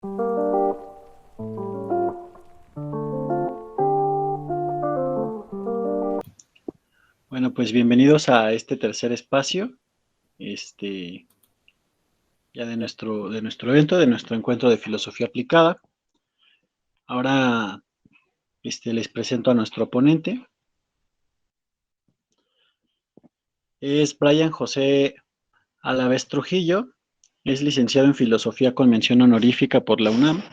Bueno, pues bienvenidos a este tercer espacio, este, ya de nuestro evento, de nuestro encuentro de filosofía aplicada. Ahora, les presento a nuestro ponente. Es Brian José Alavés Trujillo, es licenciado en Filosofía con mención honorífica por la UNAM,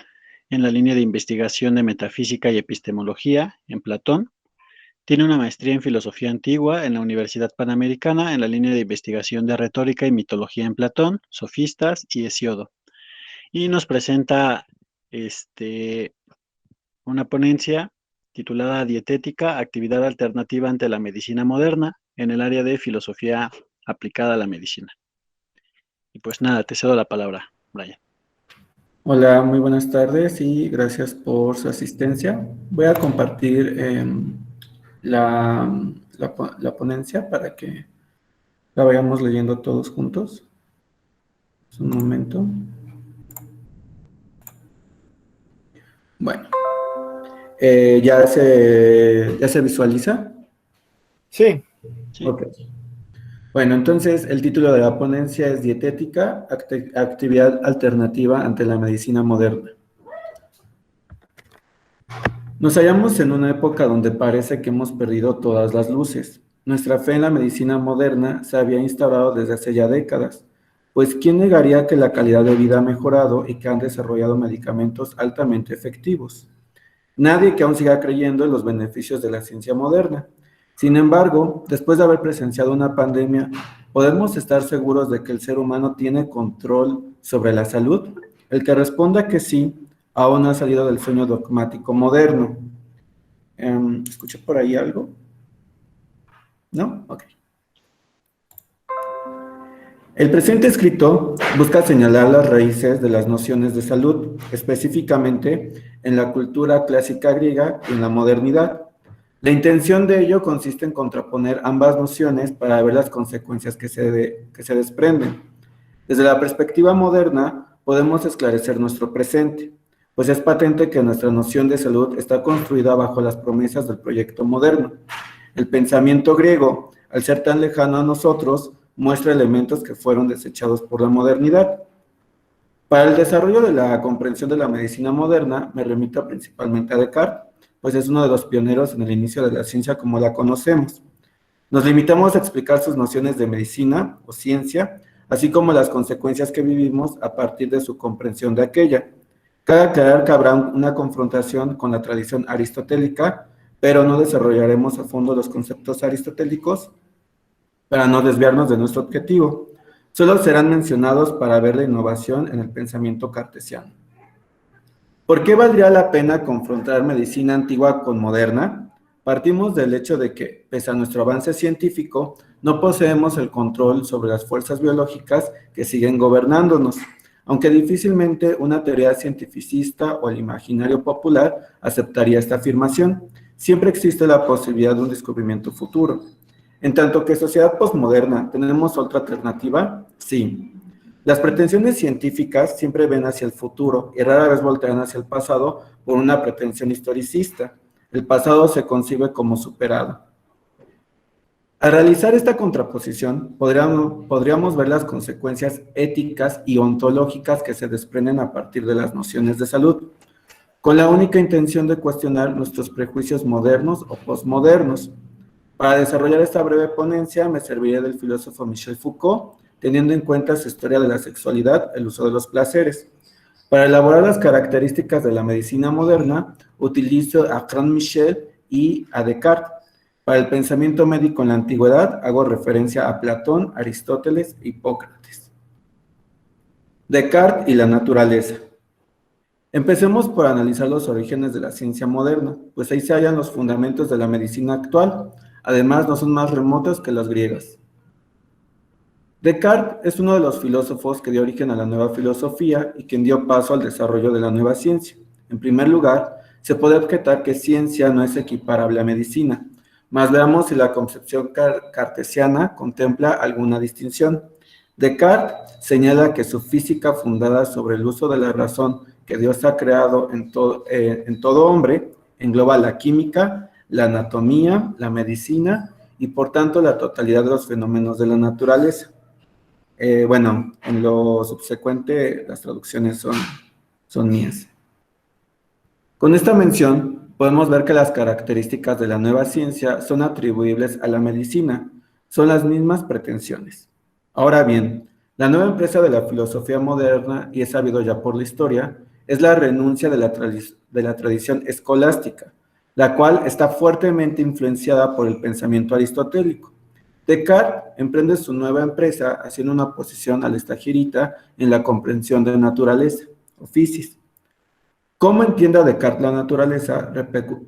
en la línea de investigación de Metafísica y Epistemología, en Platón. Tiene una maestría en Filosofía Antigua en la Universidad Panamericana, en la línea de investigación de Retórica y Mitología en Platón, Sofistas y Hesiodo. Y nos presenta una ponencia titulada Dietética, actividad alternativa ante la medicina moderna en el área de filosofía aplicada a la medicina. Y pues nada, te cedo la palabra, Brian. Hola, muy buenas tardes y gracias por su asistencia. Voy a compartir la ponencia para que la vayamos leyendo todos juntos. Un momento. Bueno, ¿ya se visualiza? Sí. Ok. Bueno, entonces el título de la ponencia es Dietética, actividad alternativa ante la medicina moderna. Nos hallamos en una época donde parece que hemos perdido todas las luces. Nuestra fe en la medicina moderna se había instaurado desde hace ya décadas, pues ¿quién negaría que la calidad de vida ha mejorado y que han desarrollado medicamentos altamente efectivos? Nadie que aún siga creyendo en los beneficios de la ciencia moderna. Sin embargo, después de haber presenciado una pandemia, ¿podemos estar seguros de que el ser humano tiene control sobre la salud? El que responda que sí, aún no ha salido del sueño dogmático moderno. ¿Escuché por ahí algo? ¿No? Ok. El presente escrito busca señalar las raíces de las nociones de salud, específicamente en la cultura clásica griega y en la modernidad. La intención de ello consiste en contraponer ambas nociones para ver las consecuencias que se desprenden. Desde la perspectiva moderna, podemos esclarecer nuestro presente, pues es patente que nuestra noción de salud está construida bajo las promesas del proyecto moderno. El pensamiento griego, al ser tan lejano a nosotros, muestra elementos que fueron desechados por la modernidad. Para el desarrollo de la comprensión de la medicina moderna, me remito principalmente a Descartes, pues es uno de los pioneros en el inicio de la ciencia como la conocemos. Nos limitamos a explicar sus nociones de medicina o ciencia, así como las consecuencias que vivimos a partir de su comprensión de aquella. Cabe aclarar que habrá una confrontación con la tradición aristotélica, pero no desarrollaremos a fondo los conceptos aristotélicos para no desviarnos de nuestro objetivo. Solo serán mencionados para ver la innovación en el pensamiento cartesiano. ¿Por qué valdría la pena confrontar medicina antigua con moderna? Partimos del hecho de que, pese a nuestro avance científico, no poseemos el control sobre las fuerzas biológicas que siguen gobernándonos, aunque difícilmente una teoría cientificista o el imaginario popular aceptaría esta afirmación. Siempre existe la posibilidad de un descubrimiento futuro. En tanto que sociedad posmoderna, ¿tenemos otra alternativa? Sí. Las pretensiones científicas siempre ven hacia el futuro y rara vez voltean hacia el pasado por una pretensión historicista. El pasado se concibe como superado. Al realizar esta contraposición, podríamos ver las consecuencias éticas y ontológicas que se desprenden a partir de las nociones de salud, con la única intención de cuestionar nuestros prejuicios modernos o posmodernos. Para desarrollar esta breve ponencia me serviré del filósofo Michel Foucault, teniendo en cuenta su historia de la sexualidad, el uso de los placeres. Para elaborar las características de la medicina moderna, utilizo a Franz Michel y a Descartes. Para el pensamiento médico en la antigüedad, hago referencia a Platón, Aristóteles e Hipócrates. Descartes y la naturaleza. Empecemos por analizar los orígenes de la ciencia moderna, pues ahí se hallan los fundamentos de la medicina actual. Además, no son más remotos que los griegos. Descartes es uno de los filósofos que dio origen a la nueva filosofía y quien dio paso al desarrollo de la nueva ciencia. En primer lugar, se puede objetar que ciencia no es equiparable a medicina, mas veamos si la concepción cartesiana contempla alguna distinción. Descartes señala que su física fundada sobre el uso de la razón, que Dios ha creado en todo hombre engloba la química, la anatomía, la medicina y por tanto la totalidad de los fenómenos de la naturaleza. Bueno, en lo subsecuente las traducciones son mías. Con esta mención podemos ver que las características de la nueva ciencia son atribuibles a la medicina, son las mismas pretensiones. Ahora bien, la nueva empresa de la filosofía moderna, y es sabido ya por la historia, es la renuncia de la tradición escolástica, la cual está fuertemente influenciada por el pensamiento aristotélico. Descartes emprende su nueva empresa haciendo una oposición al estagirita en la comprensión de naturaleza, o physis. Cómo entienda Descartes la naturaleza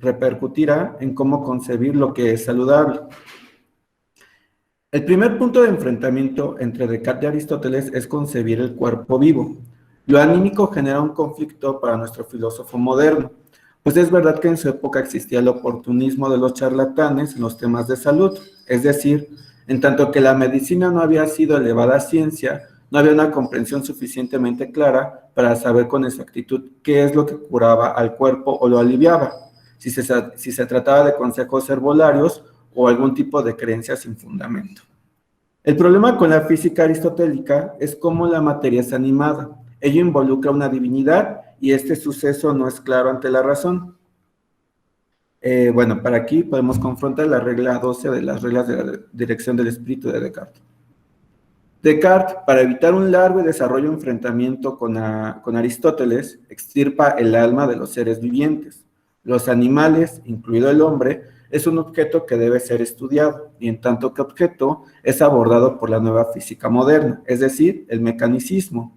repercutirá en cómo concebir lo que es saludable. El primer punto de enfrentamiento entre Descartes y Aristóteles es concebir el cuerpo vivo. Lo anímico genera un conflicto para nuestro filósofo moderno, pues es verdad que en su época existía el oportunismo de los charlatanes en los temas de salud, es decir, en tanto que la medicina no había sido elevada a ciencia, no había una comprensión suficientemente clara para saber con exactitud qué es lo que curaba al cuerpo o lo aliviaba, si se trataba de consejos herbolarios o algún tipo de creencia sin fundamento. El problema con la física aristotélica es cómo la materia es animada. Ello involucra una divinidad y este suceso no es claro ante la razón. Bueno, para aquí podemos confrontar la regla 12 de las reglas de la dirección del espíritu de Descartes. Descartes, para evitar un largo y desarrollo enfrentamiento con Aristóteles, extirpa el alma de los seres vivientes. Los animales, incluido el hombre, es un objeto que debe ser estudiado, y en tanto que objeto es abordado por la nueva física moderna, es decir, el mecanicismo.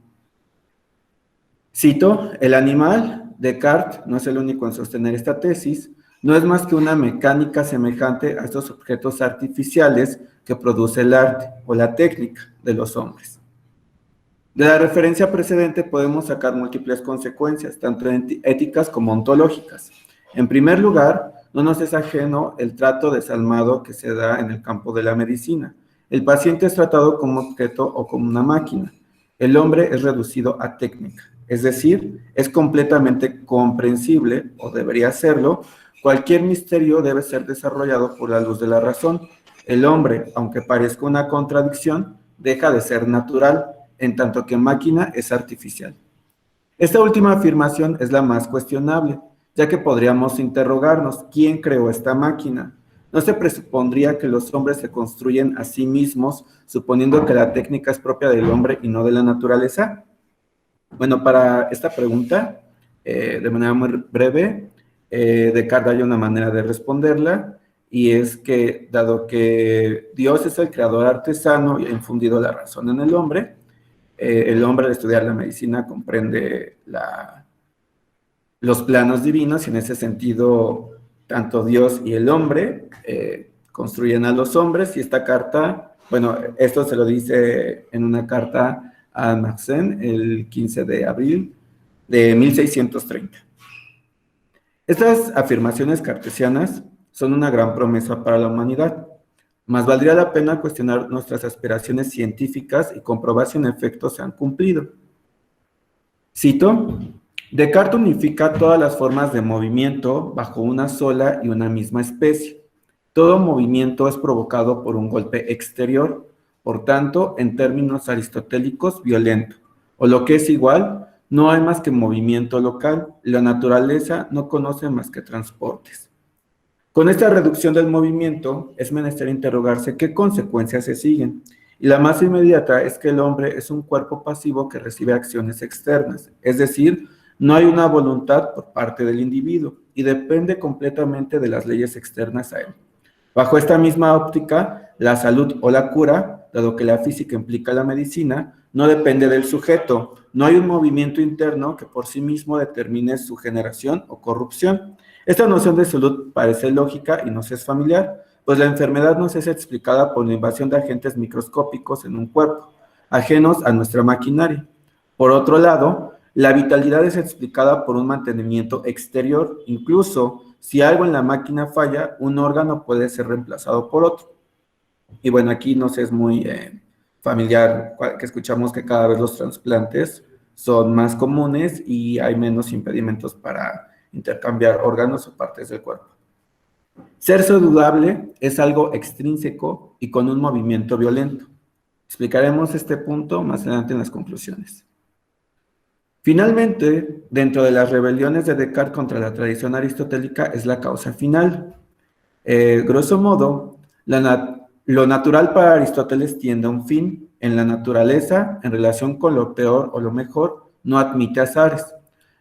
Cito, el animal, Descartes no es el único en sostener esta tesis, no es más que una mecánica semejante a estos objetos artificiales que produce el arte o la técnica de los hombres. De la referencia precedente podemos sacar múltiples consecuencias, tanto éticas como ontológicas. En primer lugar, no nos es ajeno el trato desalmado que se da en el campo de la medicina. El paciente es tratado como objeto o como una máquina. El hombre es reducido a técnica, es decir, es completamente comprensible, o debería serlo. Cualquier misterio debe ser desarrollado por la luz de la razón. El hombre, aunque parezca una contradicción, deja de ser natural, en tanto que máquina es artificial. Esta última afirmación es la más cuestionable, ya que podríamos interrogarnos, ¿quién creó esta máquina? ¿No se presupondría que los hombres se construyen a sí mismos, suponiendo que la técnica es propia del hombre y no de la naturaleza? Bueno, para esta pregunta, de manera muy breve, Descartes hay una manera de responderla, y es que, dado que Dios es el creador artesano y ha infundido la razón en el hombre al estudiar la medicina comprende los planos divinos, y en ese sentido, tanto Dios y el hombre construyen a los hombres, y esta carta, bueno, esto se lo dice en una carta a Mersenne el 15 de abril de 1630. Estas afirmaciones cartesianas son una gran promesa para la humanidad, mas valdría la pena cuestionar nuestras aspiraciones científicas y comprobar si en efecto se han cumplido. Cito, Descartes unifica todas las formas de movimiento bajo una sola y una misma especie. Todo movimiento es provocado por un golpe exterior, por tanto, en términos aristotélicos, violento, o lo que es igual, no hay más que movimiento local, la naturaleza no conoce más que transportes. Con esta reducción del movimiento, es menester interrogarse qué consecuencias se siguen, y la más inmediata es que el hombre es un cuerpo pasivo que recibe acciones externas, es decir, no hay una voluntad por parte del individuo, y depende completamente de las leyes externas a él. Bajo esta misma óptica, la salud o la cura, dado que la física implica la medicina, no depende del sujeto, no hay un movimiento interno que por sí mismo determine su generación o corrupción. Esta noción de salud parece lógica y nos es familiar, pues la enfermedad nos es explicada por la invasión de agentes microscópicos en un cuerpo, ajenos a nuestra maquinaria. Por otro lado, la vitalidad es explicada por un mantenimiento exterior, incluso si algo en la máquina falla, un órgano puede ser reemplazado por otro. Y bueno, aquí nos es muy familiar que escuchamos que cada vez los trasplantes son más comunes y hay menos impedimentos para intercambiar órganos o partes del cuerpo. Ser saludable es algo extrínseco y con un movimiento violento. Explicaremos este punto más adelante en las conclusiones. Finalmente, dentro de las rebeliones de Descartes contra la tradición aristotélica es la causa final. Grosso modo, lo natural para Aristóteles tiende a un fin. En la naturaleza, en relación con lo peor o lo mejor, no admite azares.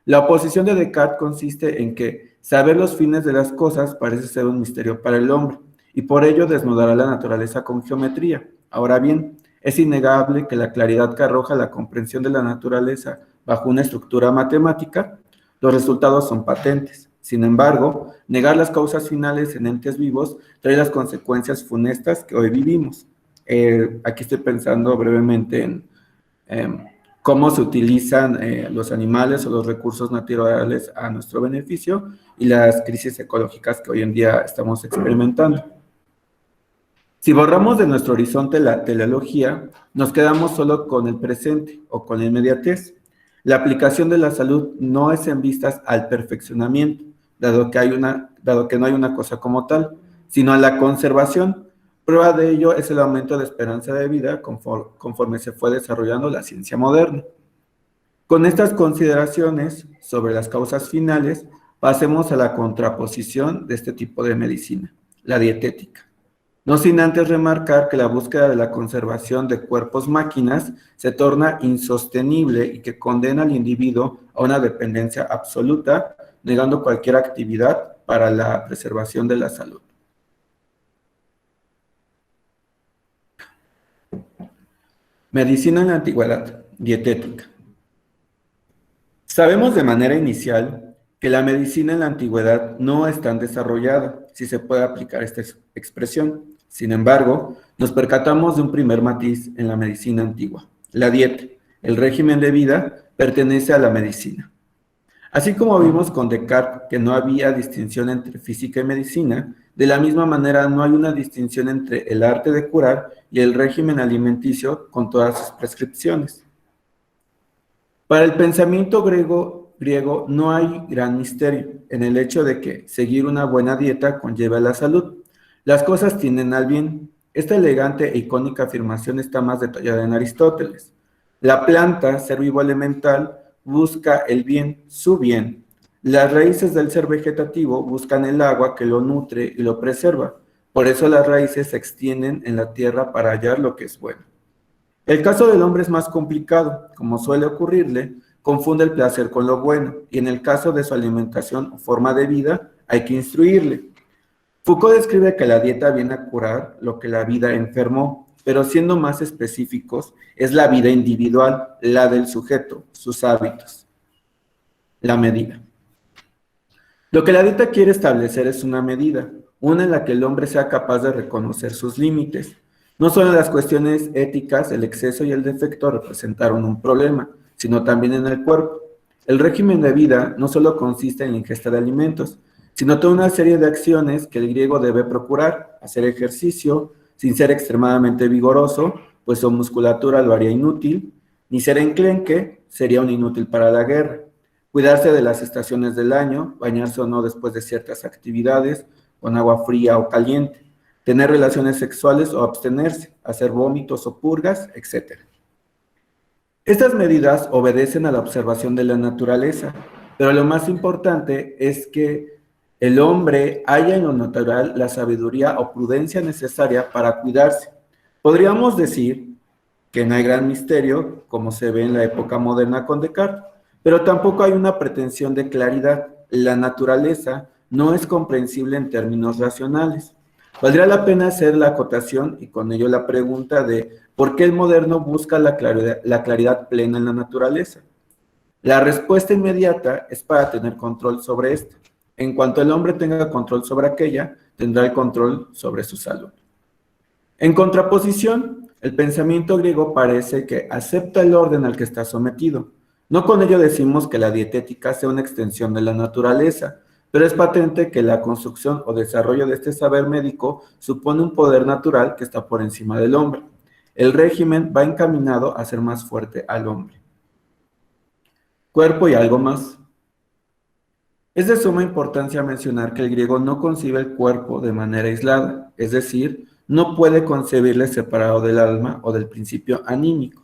La oposición de Descartes consiste en que saber los fines de las cosas parece ser un misterio para el hombre, y por ello desnudará la naturaleza con geometría. Ahora bien, es innegable que la claridad que arroja la comprensión de la naturaleza bajo una estructura matemática, los resultados son patentes. Sin embargo, negar las causas finales en entes vivos trae las consecuencias funestas que hoy vivimos. Aquí estoy pensando brevemente en cómo se utilizan los animales o los recursos naturales a nuestro beneficio y las crisis ecológicas que hoy en día estamos experimentando. Si borramos de nuestro horizonte la teleología, nos quedamos solo con el presente o con la inmediatez. La aplicación de la salud no es en vistas al perfeccionamiento, dado que no hay una cosa como tal, sino a la conservación. Prueba de ello es el aumento de esperanza de vida conforme se fue desarrollando la ciencia moderna. Con estas consideraciones sobre las causas finales, pasemos a la contraposición de este tipo de medicina, la dietética. No sin antes remarcar que la búsqueda de la conservación de cuerpos máquinas se torna insostenible y que condena al individuo a una dependencia absoluta, negando cualquier actividad para la preservación de la salud. Medicina en la antigüedad, dietética. Sabemos de manera inicial que la medicina en la antigüedad no es tan desarrollada, si se puede aplicar esta expresión. Sin embargo, nos percatamos de un primer matiz en la medicina antigua. La dieta, el régimen de vida, pertenece a la medicina. Así como vimos con Descartes que no había distinción entre física y medicina, de la misma manera no hay una distinción entre el arte de curar y el régimen alimenticio con todas sus prescripciones. Para el pensamiento griego no hay gran misterio en el hecho de que seguir una buena dieta conlleva la salud. Las cosas tienden al bien. Esta elegante e icónica afirmación está más detallada en Aristóteles. La planta, ser vivo elemental, busca el bien, su bien. Las raíces del ser vegetativo buscan el agua que lo nutre y lo preserva. Por eso las raíces se extienden en la tierra para hallar lo que es bueno. El caso del hombre es más complicado. Como suele ocurrirle, confunde el placer con lo bueno, y en el caso de su alimentación o forma de vida, hay que instruirle. Foucault describe que la dieta viene a curar lo que la vida enfermó, pero siendo más específicos, es la vida individual, la del sujeto, sus hábitos. La medida. Lo que la dieta quiere establecer es una medida, una en la que el hombre sea capaz de reconocer sus límites. No solo en las cuestiones éticas, el exceso y el defecto representaron un problema, sino también en el cuerpo. El régimen de vida no solo consiste en la ingesta de alimentos, sino toda una serie de acciones que el griego debe procurar: hacer ejercicio, sin ser extremadamente vigoroso, pues su musculatura lo haría inútil, ni ser enclenque, sería un inútil para la guerra, cuidarse de las estaciones del año, bañarse o no después de ciertas actividades, con agua fría o caliente, tener relaciones sexuales o abstenerse, hacer vómitos o purgas, etc. Estas medidas obedecen a la observación de la naturaleza, pero lo más importante es que el hombre halla en lo natural la sabiduría o prudencia necesaria para cuidarse. Podríamos decir que no hay gran misterio, como se ve en la época moderna con Descartes, pero tampoco hay una pretensión de claridad. La naturaleza no es comprensible en términos racionales. Valdría la pena hacer la acotación y con ello la pregunta de ¿por qué el moderno busca la claridad plena en la naturaleza? La respuesta inmediata es para tener control sobre esta. En cuanto el hombre tenga control sobre aquella, tendrá el control sobre su salud. En contraposición, el pensamiento griego parece que acepta el orden al que está sometido. No con ello decimos que la dietética sea una extensión de la naturaleza, pero es patente que la construcción o desarrollo de este saber médico supone un poder natural que está por encima del hombre. El régimen va encaminado a hacer más fuerte al hombre. cuerpo y algo más. Es de suma importancia mencionar que el griego no concibe el cuerpo de manera aislada, es decir, no puede concebirle separado del alma o del principio anímico,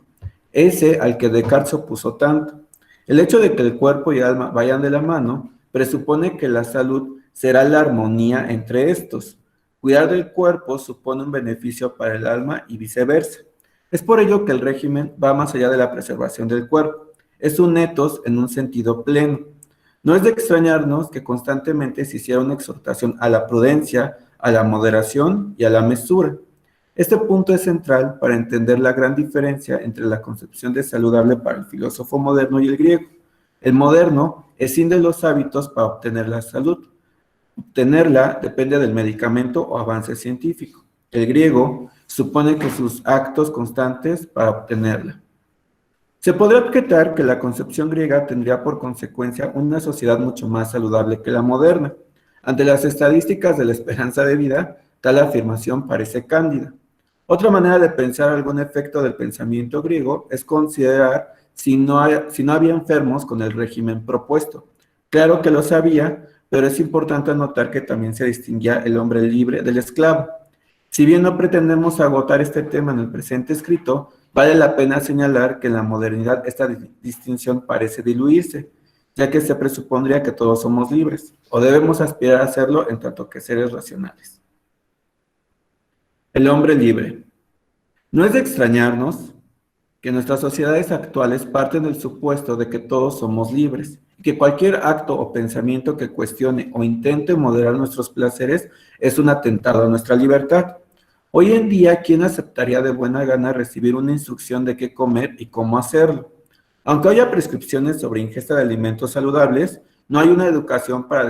ese al que Descartes opuso tanto. El hecho de que el cuerpo y alma vayan de la mano presupone que la salud será la armonía entre estos. Cuidar del cuerpo supone un beneficio para el alma y viceversa. Es por ello que el régimen va más allá de la preservación del cuerpo. Es un ethos en un sentido pleno. No es de extrañarnos que constantemente se hiciera una exhortación a la prudencia, a la moderación y a la mesura. Este punto es central para entender la gran diferencia entre la concepción de saludable para el filósofo moderno y el griego. El moderno escinde los hábitos para obtener la salud. Obtenerla depende del medicamento o avance científico. El griego supone que sus actos constantes para obtenerla. Se podría objetar que la concepción griega tendría por consecuencia una sociedad mucho más saludable que la moderna. Ante las estadísticas de la esperanza de vida, tal afirmación parece cándida. Otra manera de pensar algún efecto del pensamiento griego es considerar si no había enfermos con el régimen propuesto. Claro que los había, pero es importante notar que también se distinguía el hombre libre del esclavo. Si bien no pretendemos agotar este tema en el presente escrito, vale la pena señalar que en la modernidad esta distinción parece diluirse, ya que se presupondría que todos somos libres, o debemos aspirar a hacerlo en tanto que seres racionales. El hombre libre. No es de extrañarnos que nuestras sociedades actuales parten del supuesto de que todos somos libres, y que cualquier acto o pensamiento que cuestione o intente moderar nuestros placeres es un atentado a nuestra libertad. Hoy en día, ¿quién aceptaría de buena gana recibir una instrucción de qué comer y cómo hacerlo? Aunque haya prescripciones sobre ingesta de alimentos saludables, no hay una educación para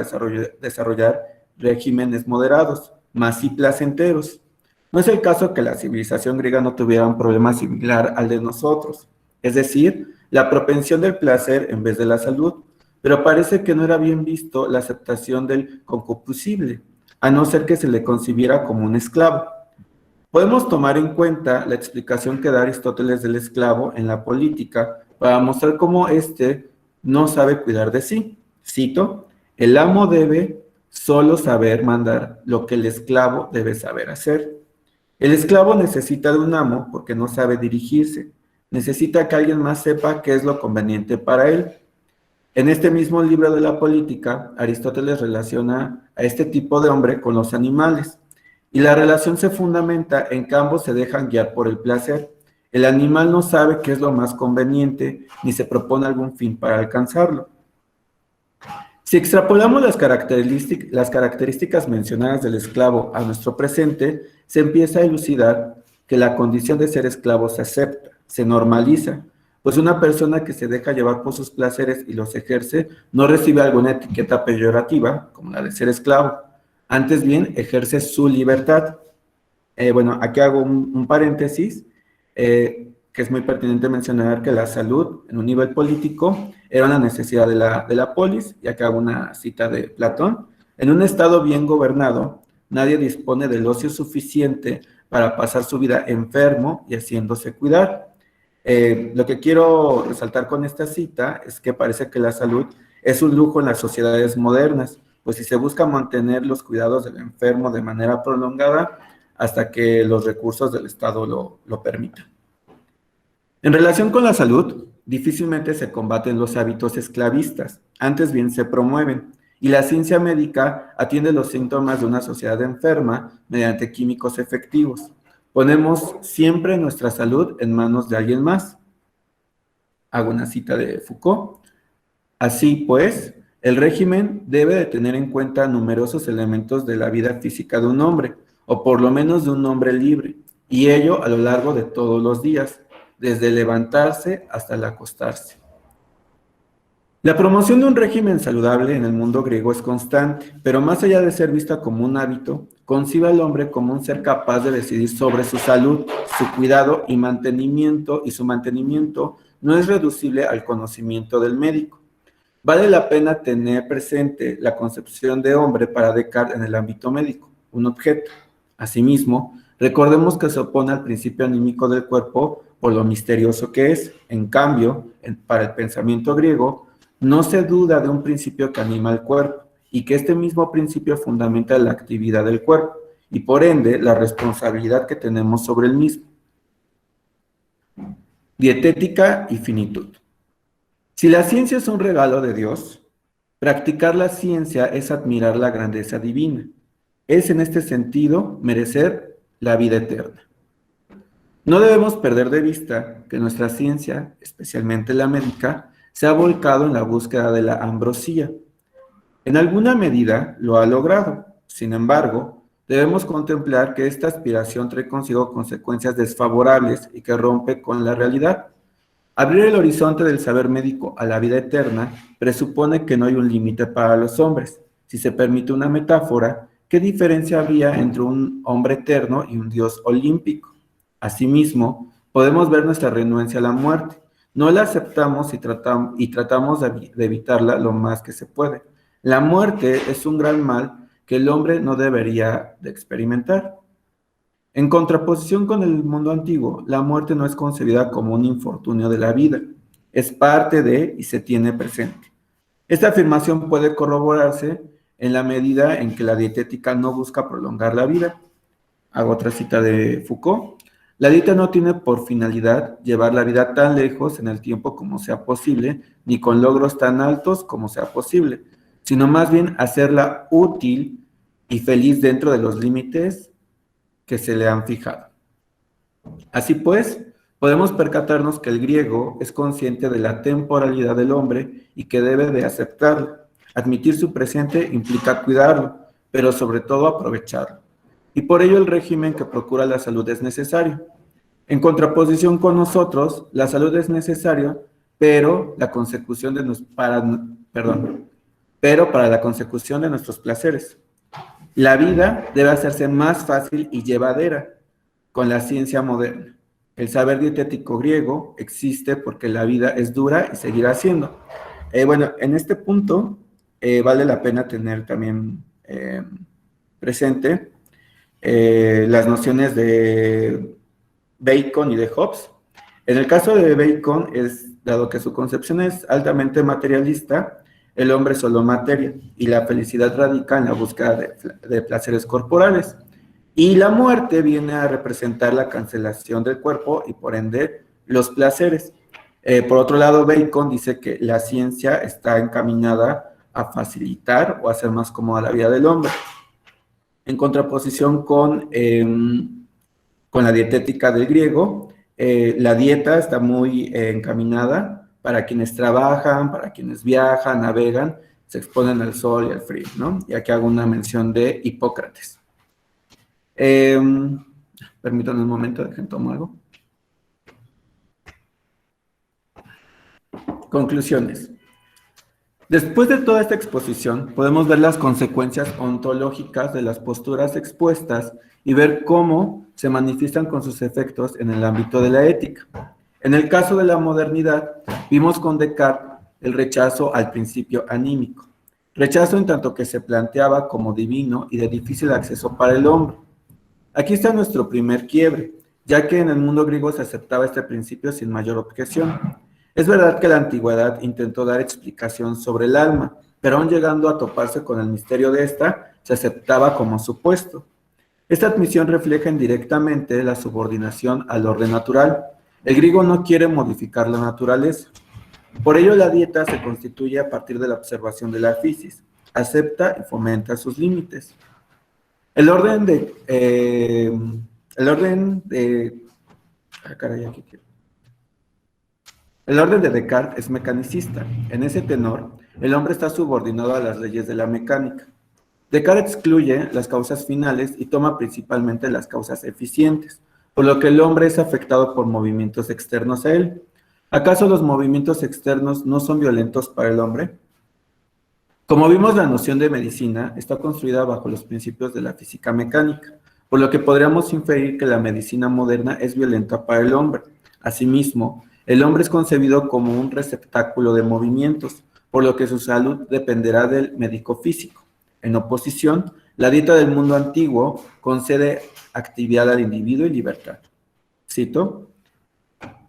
desarrollar regímenes moderados, más sí placenteros. No es el caso que la civilización griega no tuviera un problema similar al de nosotros, es decir, la propensión del placer en vez de la salud, pero parece que no era bien visto la aceptación del concupiscible, a no ser que se le concibiera como un esclavo. Podemos tomar en cuenta la explicación que da Aristóteles del esclavo en la política para mostrar cómo éste no sabe cuidar de sí. Cito, el amo debe solo saber mandar lo que el esclavo debe saber hacer. El esclavo necesita de un amo porque no sabe dirigirse. Necesita que alguien más sepa qué es lo conveniente para él. En este mismo libro de la política, Aristóteles relaciona a este tipo de hombre con los animales. Y la relación se fundamenta en que ambos se dejan guiar por el placer. El animal no sabe qué es lo más conveniente, ni se propone algún fin para alcanzarlo. Si extrapolamos las características mencionadas del esclavo a nuestro presente, se empieza a elucidar que la condición de ser esclavo se acepta, se normaliza, pues una persona que se deja llevar por sus placeres y los ejerce no recibe alguna etiqueta peyorativa, como la de ser esclavo. Antes bien, ejerce su libertad. Bueno, aquí hago un paréntesis, que es muy pertinente mencionar que la salud en un nivel político era una necesidad de la polis, y acá hago una cita de Platón. En un estado bien gobernado, nadie dispone del ocio suficiente para pasar su vida enfermo y haciéndose cuidar. Lo que quiero resaltar con esta cita es que parece que la salud es un lujo en las sociedades modernas, pues si se busca mantener los cuidados del enfermo de manera prolongada hasta que los recursos del Estado lo permitan. En relación con la salud, difícilmente se combaten los hábitos esclavistas, antes bien se promueven, y la ciencia médica atiende los síntomas de una sociedad enferma mediante químicos efectivos. Ponemos siempre nuestra salud en manos de alguien más. Hago una cita de Foucault. Así pues, el régimen debe de tener en cuenta numerosos elementos de la vida física de un hombre, o por lo menos de un hombre libre, y ello a lo largo de todos los días, desde levantarse hasta el acostarse. La promoción de un régimen saludable en el mundo griego es constante, pero más allá de ser vista como un hábito, concibe al hombre como un ser capaz de decidir sobre su salud, su cuidado y su mantenimiento no es reducible al conocimiento del médico. Vale la pena tener presente la concepción de hombre para Descartes en el ámbito médico, un objeto. Asimismo, recordemos que se opone al principio anímico del cuerpo por lo misterioso que es. En cambio, para el pensamiento griego, No se duda de un principio que anima el cuerpo y que este mismo principio fundamenta la actividad del cuerpo y por ende la responsabilidad que tenemos sobre el mismo. Dietética y finitud. Si la ciencia es un regalo de Dios, practicar la ciencia es admirar la grandeza divina. Es en este sentido merecer la vida eterna. No debemos perder de vista que nuestra ciencia, especialmente la médica, se ha volcado en la búsqueda de la ambrosía. En alguna medida lo ha logrado. Sin embargo, debemos contemplar que esta aspiración trae consigo consecuencias desfavorables y que rompe con la realidad. Abrir el horizonte del saber médico a la vida eterna presupone que no hay un límite para los hombres. Si se permite una metáfora, ¿qué diferencia habría entre un hombre eterno y un dios olímpico? Asimismo, podemos ver nuestra renuencia a la muerte. No la aceptamos y tratamos de evitarla lo más que se puede. La muerte es un gran mal que el hombre no debería de experimentar. En contraposición con el mundo antiguo, la muerte no es concebida como un infortunio de la vida, es parte de y se tiene presente. Esta afirmación puede corroborarse en la medida en que la dietética no busca prolongar la vida. Hago otra cita de Foucault. La dieta no tiene por finalidad llevar la vida tan lejos en el tiempo como sea posible, ni con logros tan altos como sea posible, sino más bien hacerla útil y feliz dentro de los límites que se le han fijado. Así pues, podemos percatarnos que el griego es consciente de la temporalidad del hombre y que debe de aceptarlo. Admitir su presente implica cuidarlo, pero sobre todo aprovecharlo. Y por ello el régimen que procura la salud es necesario. En contraposición con nosotros, la salud es necesaria, pero para la consecución de nuestros placeres. La vida debe hacerse más fácil y llevadera con la ciencia moderna. El saber dietético griego existe porque la vida es dura y seguirá siendo. Bueno, en este punto vale la pena tener también presente las nociones de Bacon y de Hobbes. En el caso de Bacon, dado que su concepción es altamente materialista, el hombre es solo materia y la felicidad radica en la búsqueda de placeres corporales. Y la muerte viene a representar la cancelación del cuerpo y por ende los placeres. Por otro lado, Bacon dice que la ciencia está encaminada a facilitar o hacer más cómoda la vida del hombre. En contraposición con la dietética del griego, la dieta está muy encaminada para quienes trabajan, para quienes viajan, navegan, se exponen al sol y al frío, ¿no? Y aquí hago una mención de Hipócrates. Permítanme un momento, dejen tomar algo. Conclusiones. Después de toda esta exposición, podemos ver las consecuencias ontológicas de las posturas expuestas y ver cómo se manifiestan con sus efectos en el ámbito de la ética. En el caso de la modernidad, vimos con Descartes el rechazo al principio anímico. Rechazo en tanto que se planteaba como divino y de difícil acceso para el hombre. Aquí está nuestro primer quiebre, ya que en el mundo griego se aceptaba este principio sin mayor objeción. Es verdad que la antigüedad intentó dar explicación sobre el alma, pero aún llegando a toparse con el misterio de esta, se aceptaba como supuesto. Esta admisión refleja indirectamente la subordinación al orden natural. El griego no quiere modificar la naturaleza. Por ello la dieta se constituye a partir de la observación de la fisis, acepta y fomenta sus límites. El orden de Descartes es mecanicista. En ese tenor, el hombre está subordinado a las leyes de la mecánica. Descartes excluye las causas finales y toma principalmente las causas eficientes, por lo que el hombre es afectado por movimientos externos a él. ¿Acaso los movimientos externos no son violentos para el hombre? Como vimos, la noción de medicina está construida bajo los principios de la física mecánica, por lo que podríamos inferir que la medicina moderna es violenta para el hombre. Asimismo, el hombre es concebido como un receptáculo de movimientos, por lo que su salud dependerá del médico físico. En oposición, la dieta del mundo antiguo concede actividad al individuo y libertad. Cito: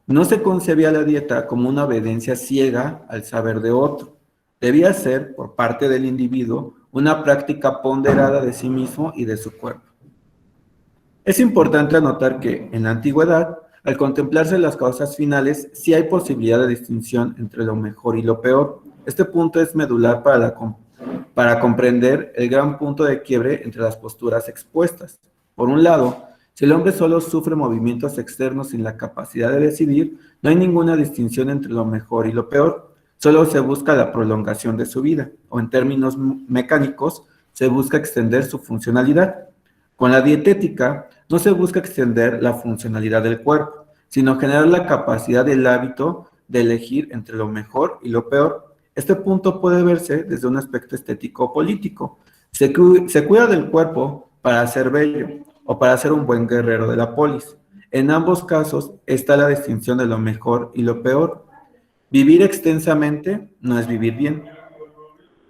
no se concebía la dieta como una obediencia ciega al saber de otro, debía ser, por parte del individuo, una práctica ponderada de sí mismo y de su cuerpo. Es importante anotar que, en la antigüedad, al contemplarse las causas finales, sí hay posibilidad de distinción entre lo mejor y lo peor. Este punto es medular para comprender el gran punto de quiebre entre las posturas expuestas. Por un lado, si el hombre solo sufre movimientos externos sin la capacidad de decidir, no hay ninguna distinción entre lo mejor y lo peor. Solo se busca la prolongación de su vida, o en términos mecánicos, se busca extender su funcionalidad. Con la dietética no se busca extender la funcionalidad del cuerpo, sino generar la capacidad del hábito de elegir entre lo mejor y lo peor. Este punto puede verse desde un aspecto estético o político. Se cuida del cuerpo para ser bello o para ser un buen guerrero de la polis. En ambos casos está la distinción de lo mejor y lo peor. Vivir extensamente no es vivir bien.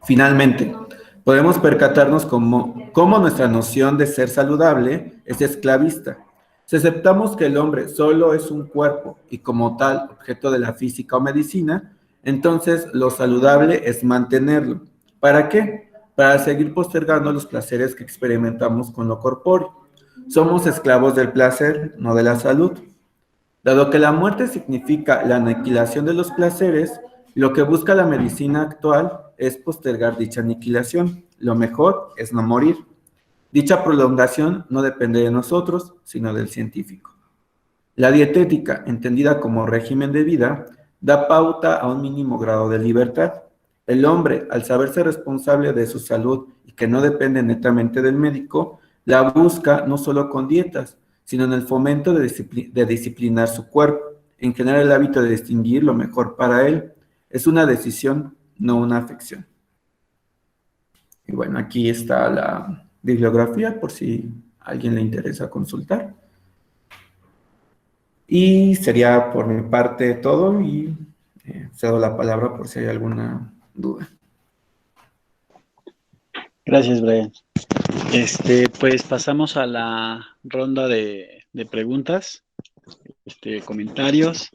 Finalmente, podemos percatarnos cómo nuestra noción de ser saludable es esclavista. Si aceptamos que el hombre solo es un cuerpo y como tal objeto de la física o medicina, entonces lo saludable es mantenerlo. ¿Para qué? Para seguir postergando los placeres que experimentamos con lo corpóreo. Somos esclavos del placer, no de la salud. Dado que la muerte significa la aniquilación de los placeres, lo que busca la medicina actual es postergar dicha aniquilación. Lo mejor es no morir. Dicha prolongación no depende de nosotros, sino del científico. La dietética, entendida como régimen de vida, da pauta a un mínimo grado de libertad. El hombre, al saberse responsable de su salud y que no depende netamente del médico, la busca no solo con dietas, sino en el fomento de disciplinar su cuerpo, en generar el hábito de distinguir lo mejor para él. Es una decisión, no una afección. Y bueno, aquí está la bibliografía por si a alguien le interesa consultar. Y sería por mi parte todo y cedo la palabra por si hay alguna duda. Gracias, Brian. Pues pasamos a la ronda de preguntas, comentarios,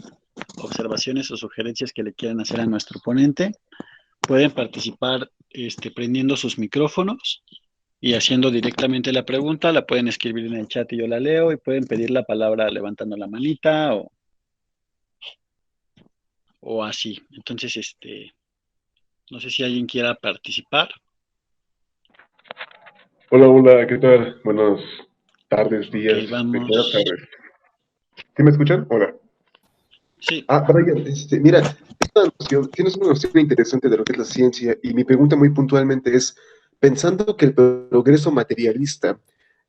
observaciones o sugerencias que le quieran hacer a nuestro ponente. Pueden participar prendiendo sus micrófonos y haciendo directamente la pregunta. La pueden escribir en el chat y yo la leo, y pueden pedir la palabra levantando la manita o así. Entonces, no sé si alguien quiera participar. Hola, hola, ¿qué tal? Buenas tardes, días, Ok, vamos. buenas tardes. ¿Sí me escuchan? Hola. Sí. Brian, mira, tienes una noción interesante de lo que es la ciencia, y mi pregunta muy puntualmente es, pensando que el progreso materialista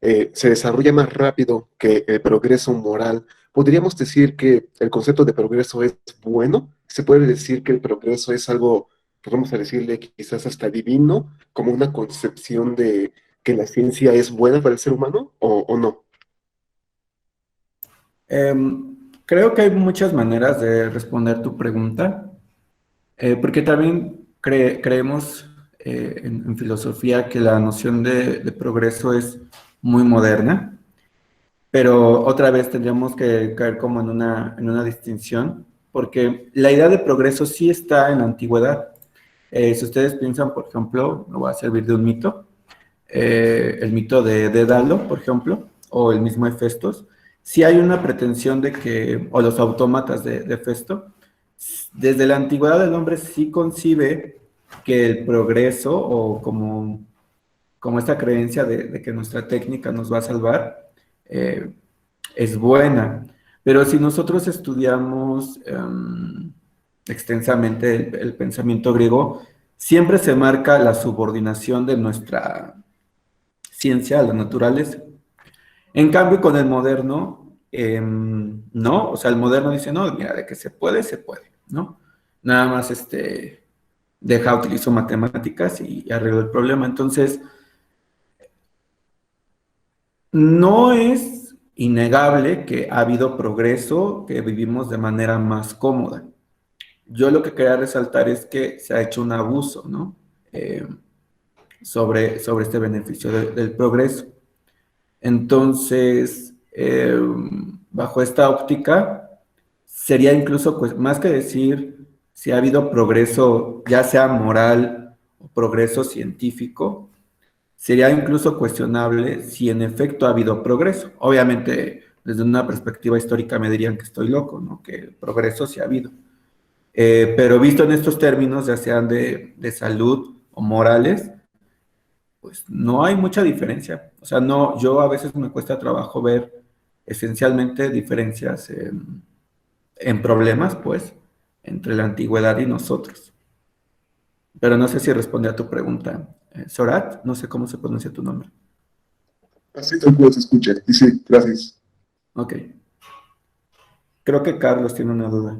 se desarrolla más rápido que el progreso moral, ¿podríamos decir que el concepto de progreso es bueno? ¿Se puede decir que el progreso es algo, pues vamos a decirle quizás hasta divino, como una concepción de que la ciencia es buena para el ser humano, o no? Creo que hay muchas maneras de responder tu pregunta, porque también creemos en filosofía que la noción de progreso es muy moderna, pero otra vez tendríamos que caer como en una distinción, porque la idea de progreso sí está en la antigüedad. Si ustedes piensan, por ejemplo, me voy a servir de un mito, el mito de Dédalo, por ejemplo, o el mismo Hefestos, sí hay una pretensión de que, o los autómatas de Hefesto, desde la antigüedad el hombre sí concibe que el progreso, o como esta creencia de que nuestra técnica nos va a salvar, es buena. Pero si nosotros estudiamos extensamente el pensamiento griego, siempre se marca la subordinación de nuestra ciencia a la naturaleza. En cambio, con el moderno, no, o sea, el moderno dice, no, mira, de que se puede, ¿no? Nada más, utilizo matemáticas y arreglo el problema. Entonces, no es innegable que ha habido progreso, que vivimos de manera más cómoda. Yo lo que quería resaltar es que se ha hecho un abuso, ¿no? Sobre este beneficio del progreso. Entonces, bajo esta óptica, sería incluso, pues, más que decir si ha habido progreso, ya sea moral o progreso científico, sería incluso cuestionable si en efecto ha habido progreso. Obviamente, desde una perspectiva histórica me dirían que estoy loco, ¿no? Que progreso sí ha habido. Pero visto en estos términos, ya sean de salud o morales, pues no hay mucha diferencia. O sea, no, yo a veces me cuesta trabajo ver esencialmente diferencias en problemas, pues, entre la antigüedad y nosotros. Pero no sé si responde a tu pregunta. Sorat, no sé cómo se pronuncia tu nombre. Así tal cual se escucha. Y sí, gracias. Ok. Creo que Carlos tiene una duda.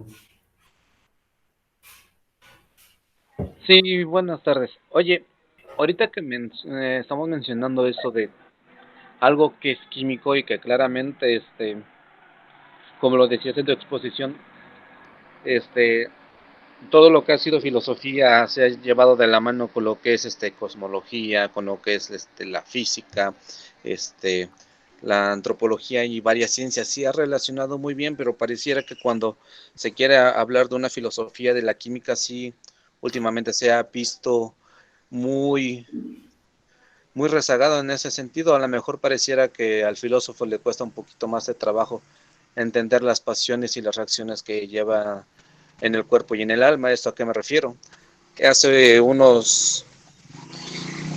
Sí, buenas tardes. Oye, ahorita que estamos mencionando eso de algo que es químico y que claramente, como lo decías en tu exposición, este, todo lo que ha sido filosofía se ha llevado de la mano con lo que es, cosmología, con lo que es, la física, este, la antropología y varias ciencias. Sí ha relacionado muy bien, pero pareciera que cuando se quiere hablar de una filosofía de la química, sí, últimamente se ha visto muy muy rezagado en ese sentido. A lo mejor pareciera que al filósofo le cuesta un poquito más de trabajo entender las pasiones y las reacciones que lleva en el cuerpo y en el alma. ¿Esto a qué me refiero? Que hace unos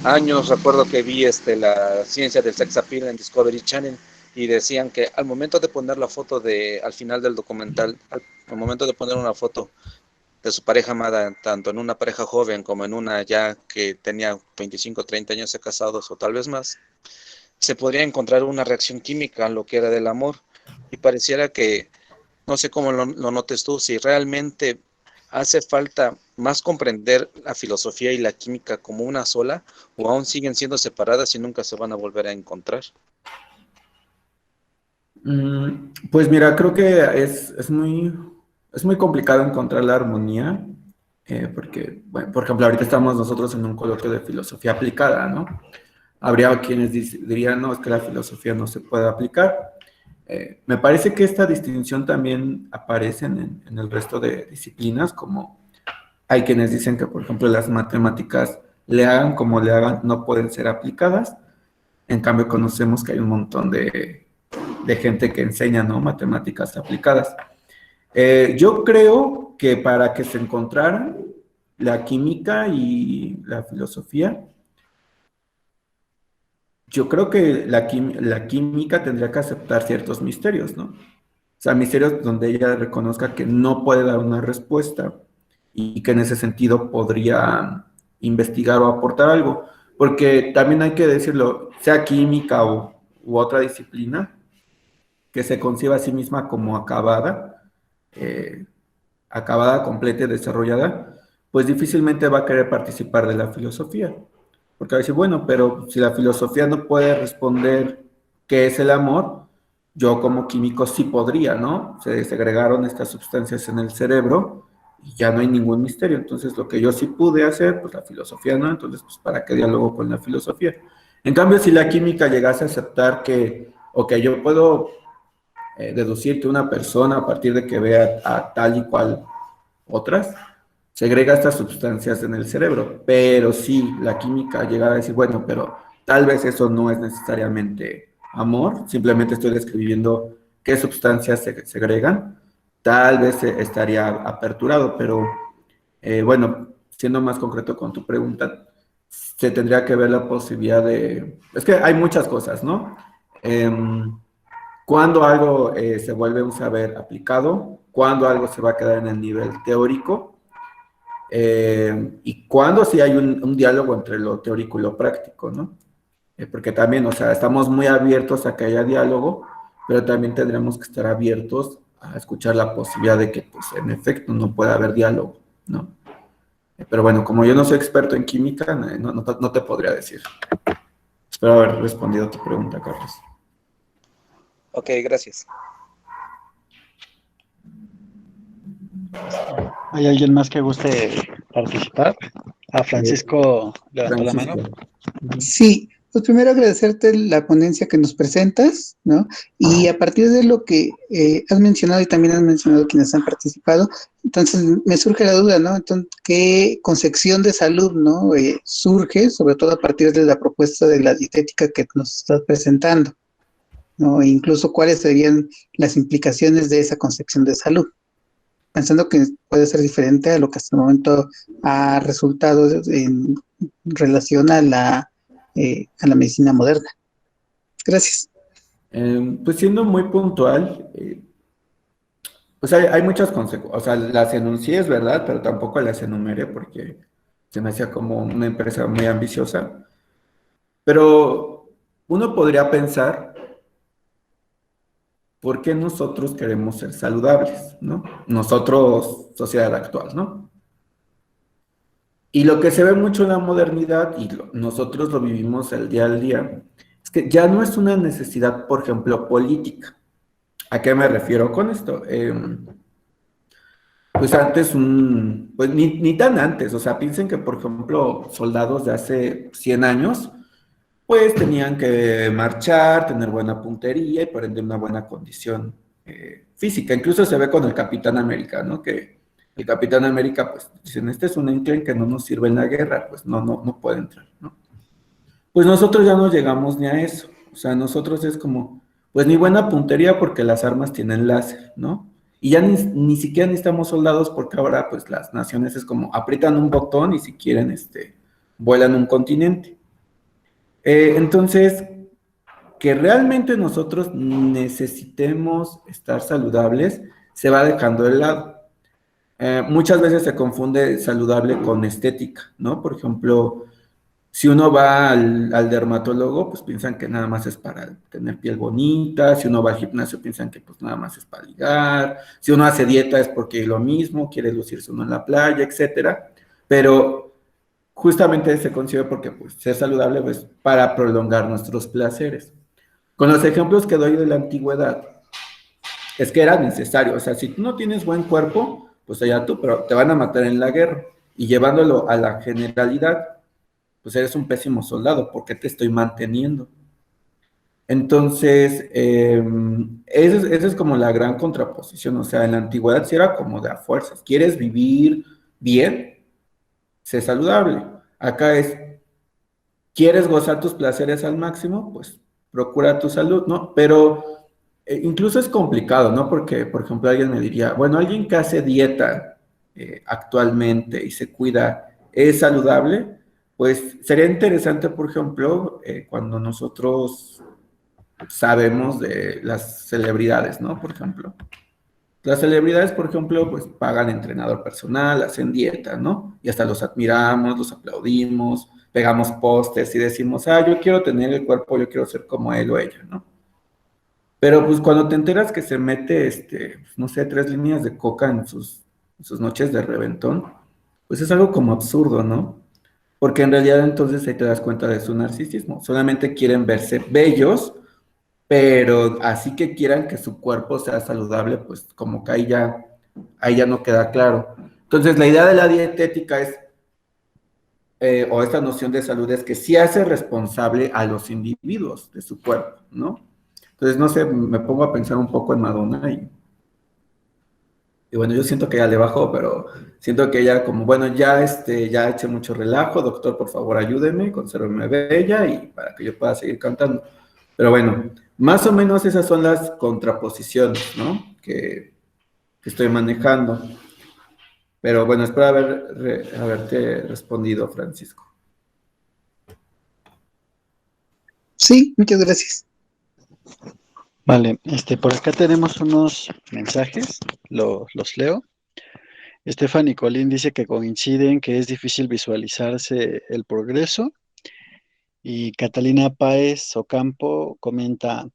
años recuerdo que vi la ciencia del sex appeal en Discovery Channel y decían que al momento de poner la foto al final del documental, al momento de poner una foto de su pareja amada, tanto en una pareja joven como en una ya que tenía 25, 30 años de casados o tal vez más, se podría encontrar una reacción química en lo que era del amor. Y pareciera que, no sé cómo lo notes tú, si realmente hace falta más comprender la filosofía y la química como una sola, o aún siguen siendo separadas y nunca se van a volver a encontrar. Pues mira, creo que es muy complicado encontrar la armonía, porque, bueno, por ejemplo, ahorita estamos nosotros en un coloquio de filosofía aplicada, ¿no? Habría quienes dirían, no, es que la filosofía no se puede aplicar. Me parece que esta distinción también aparece en el resto de disciplinas, como hay quienes dicen que, por ejemplo, las matemáticas, le hagan como le hagan, no pueden ser aplicadas. En cambio, conocemos que hay un montón de gente que enseña, ¿no? Matemáticas aplicadas. Yo creo que para que se encontraran la química y la filosofía, yo creo que la química tendría que aceptar ciertos misterios, ¿no? O sea, misterios donde ella reconozca que no puede dar una respuesta y que en ese sentido podría investigar o aportar algo. Porque también hay que decirlo, sea química u otra disciplina, que se conciba a sí misma como eh, acabada, completa y desarrollada, pues difícilmente va a querer participar de la filosofía. Porque va a decir, bueno, pero si la filosofía no puede responder qué es el amor, yo como químico sí podría, ¿no? Se segregaron estas sustancias en el cerebro y ya no hay ningún misterio. Entonces, lo que yo sí pude hacer, pues la filosofía no, entonces, pues ¿para qué diálogo con la filosofía? En cambio, si la química llegase a aceptar que, ok, yo puedo deducir que una persona a partir de que vea a tal y cual otras, segrega estas sustancias en el cerebro, pero si la química llega a decir, bueno, pero tal vez eso no es necesariamente amor, simplemente estoy describiendo qué sustancias se segregan, tal vez estaría aperturado, pero bueno, siendo más concreto con tu pregunta, se tendría que ver la posibilidad de, es que hay muchas cosas, ¿no? Cuando algo se vuelve un saber aplicado, cuando algo se va a quedar en el nivel teórico, y cuando sí hay un diálogo entre lo teórico y lo práctico, ¿no? Porque también, o sea, estamos muy abiertos a que haya diálogo, pero también tendremos que estar abiertos a escuchar la posibilidad de que, pues, en efecto, no pueda haber diálogo, ¿no? Pero bueno, como yo no soy experto en química, no te podría decir. Espero haber respondido a tu pregunta, Carlos. Ok, gracias. ¿Hay alguien más que guste participar? A Francisco levantó la mano. Francisco. Sí, Pues primero agradecerte la ponencia que nos presentas, ¿no? Y a partir de lo que has mencionado y también han mencionado quienes han participado, entonces me surge la duda, ¿no? Entonces, ¿qué concepción de salud, ¿no? Surge, sobre todo a partir de la propuesta de la dietética que nos estás presentando, ¿no? E incluso cuáles serían las implicaciones de esa concepción de salud, pensando que puede ser diferente a lo que hasta el momento ha resultado en relación a la medicina moderna. Gracias. Pues siendo muy puntual, pues hay muchas consecuencias, o sea, las enuncié, es verdad, pero tampoco las enumeré porque se me hacía como una empresa muy ambiciosa. Pero uno podría pensar, ¿por qué nosotros queremos ser saludables, ¿no? Nosotros, sociedad actual, ¿no? Y lo que se ve mucho en la modernidad, y nosotros lo vivimos el día al día, es que ya no es una necesidad, por ejemplo, política. ¿A qué me refiero con esto? Pues antes, pues ni tan antes, o sea, piensen que, por ejemplo, soldados de hace 100 años, pues tenían que marchar, tener buena puntería y por ende una buena condición física. Incluso se ve con el Capitán América, ¿no? Que el Capitán América, pues dicen, este es un enclen que no nos sirve en la guerra, pues no puede entrar, ¿no? Pues nosotros ya no llegamos ni a eso. O sea, nosotros es como, pues ni buena puntería porque las armas tienen láser, ¿no? Y ya ni siquiera necesitamos soldados porque ahora pues las naciones es como aprietan un botón y si quieren, vuelan un continente. Entonces, que realmente nosotros necesitemos estar saludables, se va dejando de lado. Muchas veces se confunde saludable con estética, ¿no? Por ejemplo, si uno va al dermatólogo, pues piensan que nada más es para tener piel bonita. Si uno va al gimnasio, piensan que pues nada más es para ligar. Si uno hace dieta es porque lo mismo, quiere lucirse uno en la playa, etcétera. Pero justamente se concibe porque pues, ser saludable pues para prolongar nuestros placeres. Con los ejemplos que doy de la antigüedad, es que era necesario. O sea, si tú no tienes buen cuerpo, pues allá tú, pero te van a matar en la guerra. Y llevándolo a la generalidad, pues eres un pésimo soldado, ¿por qué te estoy manteniendo? Entonces, esa es como la gran contraposición, o sea, en la antigüedad sí era como de a fuerzas, ¿quieres vivir bien? Sé saludable. Acá es, ¿quieres gozar tus placeres al máximo? Pues procura tu salud, ¿no? Pero incluso es complicado, ¿no? Porque, por ejemplo, alguien me diría, bueno, alguien que hace dieta actualmente y se cuida, ¿es saludable? Pues sería interesante, por ejemplo, cuando nosotros sabemos de las celebridades, ¿no? Por ejemplo. Las celebridades, por ejemplo, pues pagan entrenador personal, hacen dieta, ¿no? Y hasta los admiramos, los aplaudimos, pegamos pósters y decimos, yo quiero tener el cuerpo, yo quiero ser como él o ella, ¿no? Pero pues cuando te enteras que se mete, pues, no sé, 3 líneas de coca en sus noches de reventón, pues es algo como absurdo, ¿no? Porque en realidad entonces ahí te das cuenta de su narcisismo. Solamente quieren verse bellos, pero así que quieran que su cuerpo sea saludable, pues como que ahí ya no queda claro. Entonces la idea de la dietética es, o esta noción de salud es que sí hace responsable a los individuos de su cuerpo, ¿no? Entonces, no sé, me pongo a pensar un poco en Madonna y bueno, yo siento que ya le bajó, pero siento que ella como, bueno, ya eché mucho relajo, doctor, por favor ayúdeme, consérveme bella y para que yo pueda seguir cantando. Pero bueno, más o menos esas son las contraposiciones, ¿no? Que estoy manejando. Pero bueno, espero haberte respondido, Francisco. Sí, muchas gracias. Vale, por acá tenemos unos mensajes, los leo. Stephanie Colín dice que coinciden que es difícil visualizarse el progreso. Y Catalina Páez Ocampo comenta,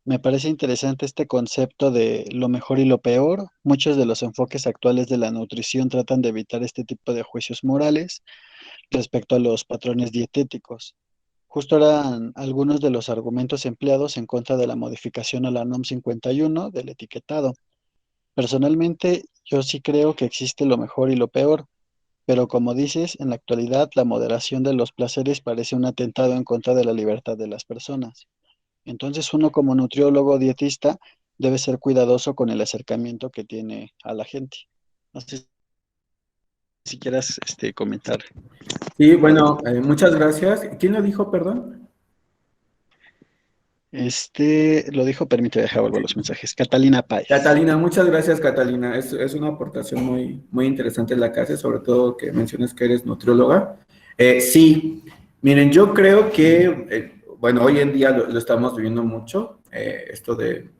me parece interesante este concepto de lo mejor y lo peor. Muchos de los enfoques actuales de la nutrición tratan de evitar este tipo de juicios morales respecto a los patrones dietéticos. Justo eran algunos de los argumentos empleados en contra de la modificación a la NOM 51 del etiquetado. Personalmente, yo sí creo que existe lo mejor y lo peor, pero como dices, en la actualidad la moderación de los placeres parece un atentado en contra de la libertad de las personas. Entonces uno como nutriólogo o dietista debe ser cuidadoso con el acercamiento que tiene a la gente. No sé si quieras comentar. Sí, bueno, muchas gracias. ¿Quién lo dijo, perdón? Lo dijo, permíteme dejar vuelvo a los mensajes. Catalina Páez. Catalina, muchas gracias, Catalina. Es una aportación muy interesante la que haces, sobre todo que mencionas que eres nutrióloga. Sí, miren, yo creo que, bueno, hoy en día lo estamos viviendo mucho, esto de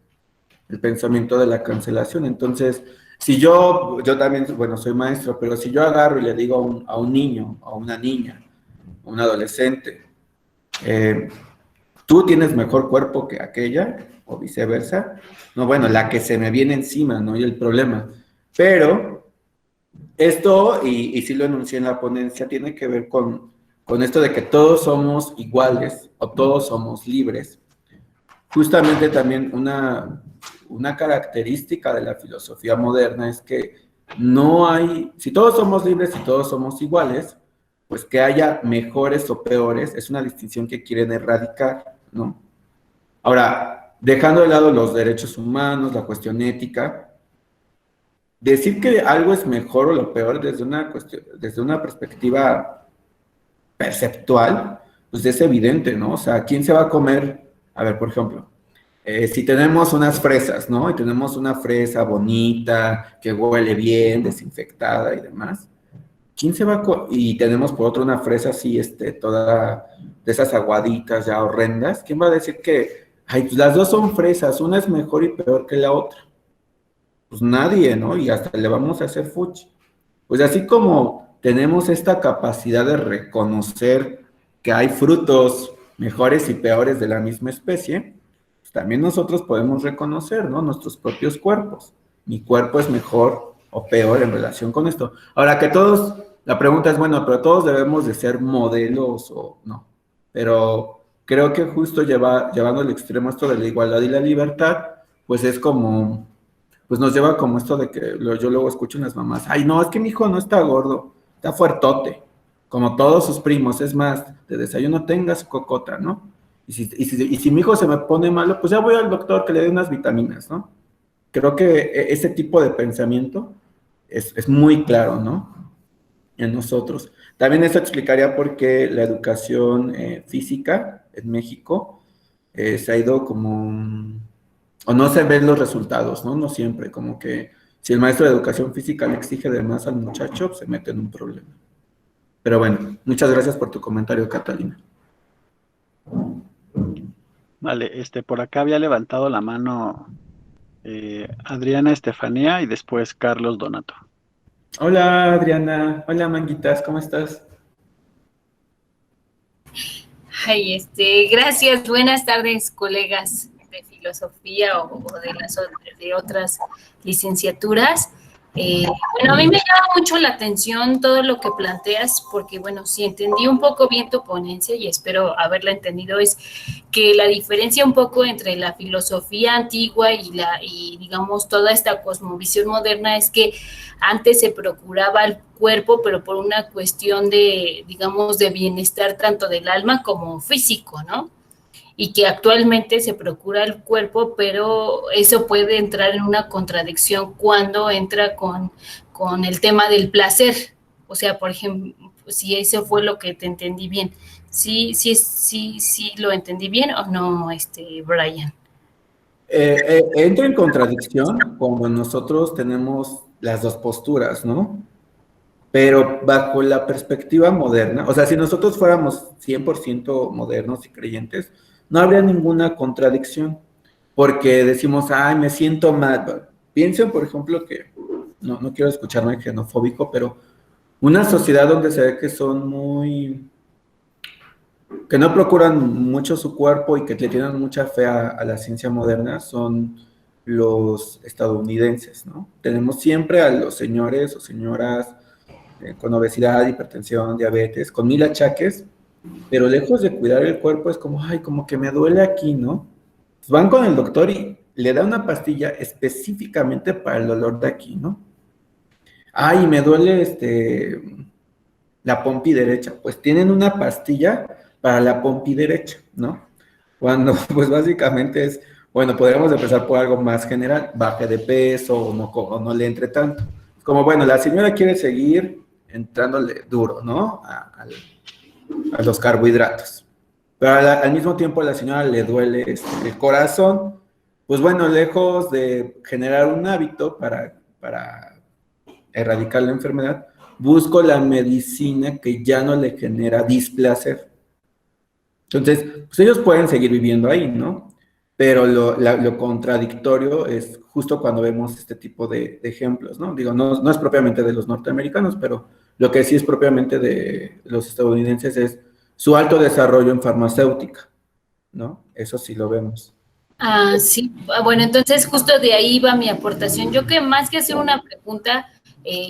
el pensamiento de la cancelación. Entonces, si yo también, bueno, soy maestro, pero si yo agarro y le digo a un niño, a una niña, a un adolescente, eh, tú tienes mejor cuerpo que aquella, o viceversa, no, bueno, la que se me viene encima, ¿no? Y el problema. Pero esto, y sí lo enuncié en la ponencia, tiene que ver con esto de que todos somos iguales o todos somos libres. Justamente también una característica de la filosofía moderna es que no hay, si todos somos libres y todos somos iguales, pues que haya mejores o peores, es una distinción que quieren erradicar, ¿no? Ahora, dejando de lado los derechos humanos, la cuestión ética, decir que algo es mejor o lo peor desde una perspectiva perceptual, pues es evidente, ¿no? O sea, ¿quién se va a comer? A ver, por ejemplo, si tenemos unas fresas, ¿no? Y tenemos una fresa bonita, que huele bien, desinfectada y demás. ¿Quién se va y tenemos por otro una fresa así, toda de esas aguaditas ya horrendas? ¿Quién va a decir que, ay, pues las dos son fresas, una es mejor y peor que la otra? Pues nadie, ¿no? Y hasta le vamos a hacer fuchi. Pues así como tenemos esta capacidad de reconocer que hay frutos mejores y peores de la misma especie, pues también nosotros podemos reconocer, ¿no? Nuestros propios cuerpos. Mi cuerpo es mejor o peor en relación con esto. Ahora que todos, la pregunta es, bueno, pero todos debemos de ser modelos o no. Pero creo que justo llevando al extremo esto de la igualdad y la libertad, pues es como pues nos lleva como esto de que yo luego escucho en las mamás, ay, no, es que mi hijo no está gordo, está fuertote, como todos sus primos, es más, de desayuno tenga su cocota, ¿no? Y si mi hijo se me pone malo, pues ya voy al doctor que le dé unas vitaminas, ¿no? Creo que ese tipo de pensamiento es muy claro, ¿no? En nosotros. También eso explicaría por qué la educación física en México se ha ido como o no se ven los resultados, ¿no? No siempre, como que si el maestro de educación física le exige de más al muchacho, se mete en un problema. Pero bueno, muchas gracias por tu comentario, Catalina. Vale, por acá había levantado la mano Adriana Estefanía y después Carlos Donato. Hola, Adriana. Hola, Manguitas, ¿cómo estás? Ay, gracias. Buenas tardes, colegas de filosofía o de otras licenciaturas. Bueno, a mí me llama mucho la atención todo lo que planteas, porque, bueno, si entendí un poco bien tu ponencia y espero haberla entendido, es que la diferencia un poco entre la filosofía antigua y digamos, toda esta cosmovisión moderna es que antes se procuraba el cuerpo, pero por una cuestión de, digamos, de bienestar tanto del alma como físico, ¿no? Y que actualmente se procura el cuerpo, pero eso puede entrar en una contradicción cuando entra con el tema del placer. O sea, por ejemplo, si eso fue lo que te entendí bien. Sí lo entendí bien o no, Brian. Entra en contradicción cuando nosotros tenemos las dos posturas, ¿no? Pero bajo la perspectiva moderna, o sea, si nosotros fuéramos 100% modernos y creyentes, no habría ninguna contradicción, porque decimos, ay, me siento mal. Piensen, por ejemplo, que, no quiero escucharme xenofóbico, pero una sociedad donde se ve que son que no procuran mucho su cuerpo y que le tienen mucha fe a la ciencia moderna, son los estadounidenses, ¿no? Tenemos siempre a los señores o señoras con obesidad, hipertensión, diabetes, con 1000 achaques, pero lejos de cuidar el cuerpo es como, ay, como que me duele aquí, ¿no? Pues van con el doctor y le da una pastilla específicamente para el dolor de aquí, ¿no? Ay, me duele la pompi derecha, pues tienen una pastilla para la pompi derecha, ¿no? Cuando, pues básicamente es, bueno, podríamos empezar por algo más general, baje de peso o no le entre tanto. Como, bueno, la señora quiere seguir entrándole duro, ¿no? A los carbohidratos. Pero al mismo tiempo a la señora le duele el corazón. Pues bueno, lejos de generar un hábito para erradicar la enfermedad, busco la medicina que ya no le genera displacer. Entonces, pues ellos pueden seguir viviendo ahí, ¿no? Pero lo contradictorio es justo cuando vemos este tipo de ejemplos, ¿no? Digo, no es propiamente de los norteamericanos, pero lo que sí es propiamente de los estadounidenses es su alto desarrollo en farmacéutica, ¿no? Eso sí lo vemos. Sí, bueno, entonces justo de ahí va mi aportación. Yo que más que hacer una pregunta,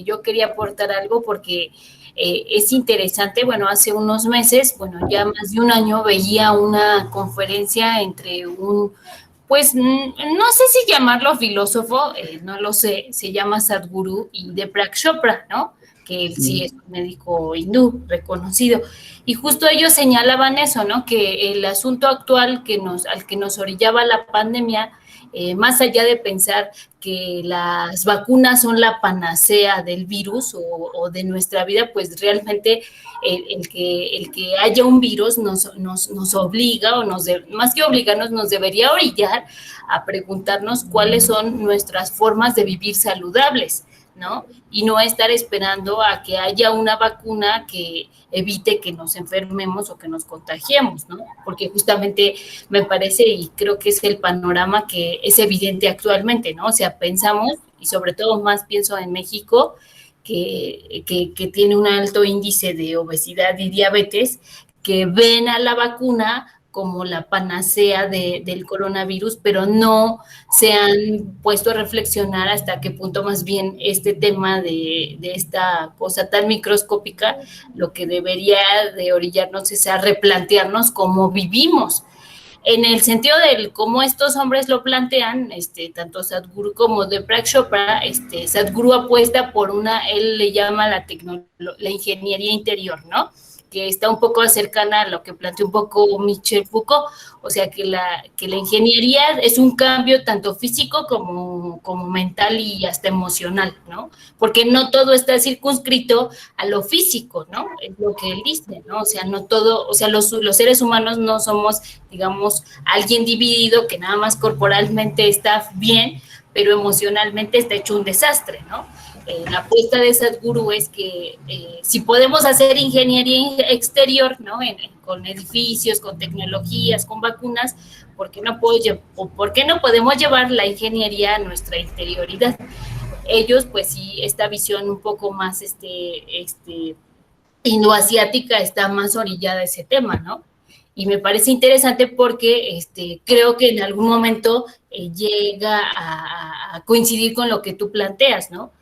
yo quería aportar algo porque es interesante. Bueno, hace unos meses, bueno, ya más de un año, veía una conferencia entre pues no sé si llamarlo filósofo, no lo sé, se llama Sadhguru y Deepak Chopra, ¿no? Que él sí es un médico hindú reconocido. Y justo ellos señalaban eso, ¿no? Que el asunto actual al que nos orillaba la pandemia, más allá de pensar que las vacunas son la panacea del virus o de nuestra vida, pues realmente el que haya un virus nos obliga, más que obligarnos, nos debería orillar a preguntarnos cuáles son nuestras formas de vivir saludables, ¿no? Y no estar esperando a que haya una vacuna que evite que nos enfermemos o que nos contagiemos, ¿no? Porque justamente me parece y creo que es el panorama que es evidente actualmente, ¿no? O sea, pensamos, y sobre todo más pienso en México, que tiene un alto índice de obesidad y diabetes, que ven a la vacuna como la panacea del coronavirus, pero no se han puesto a reflexionar hasta qué punto más bien este tema de esta cosa tan microscópica, lo que debería de orillarnos es a replantearnos cómo vivimos. En el sentido de cómo estos hombres lo plantean, tanto Sadhguru como Deepak Chopra, Sadhguru apuesta por él le llama la ingeniería interior, ¿no? Que está un poco cercana a lo que planteó un poco Michel Foucault, o sea que la ingeniería es un cambio tanto físico como mental y hasta emocional, ¿no? Porque no todo está circunscrito a lo físico, ¿no? Es lo que él dice, ¿no? O sea, no todo, o sea, los seres humanos no somos, digamos, alguien dividido que nada más corporalmente está bien, pero emocionalmente está hecho un desastre, ¿no? La apuesta de Sadhguru es que si podemos hacer ingeniería exterior, ¿no? Con edificios, con tecnologías, con vacunas, ¿por qué no podemos llevar la ingeniería a nuestra interioridad? Ellos, pues sí, esta visión un poco más indoasiática está más orillada a ese tema, ¿no? Y me parece interesante porque creo que en algún momento llega a coincidir con lo que tú planteas, ¿no?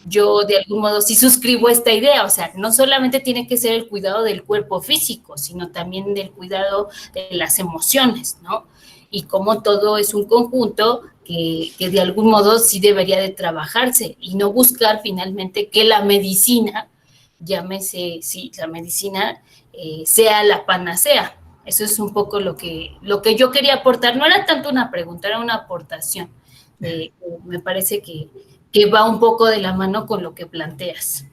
Yo de algún modo sí suscribo esta idea, o sea, no solamente tiene que ser el cuidado del cuerpo físico, sino también del cuidado de las emociones, ¿no? Y como todo es un conjunto que de algún modo sí debería de trabajarse y no buscar finalmente que la medicina, llámese, sí, la medicina sea la panacea. Eso es un poco lo que yo quería aportar. No era tanto una pregunta, era una aportación. Me parece que va un poco de la mano con lo que planteas.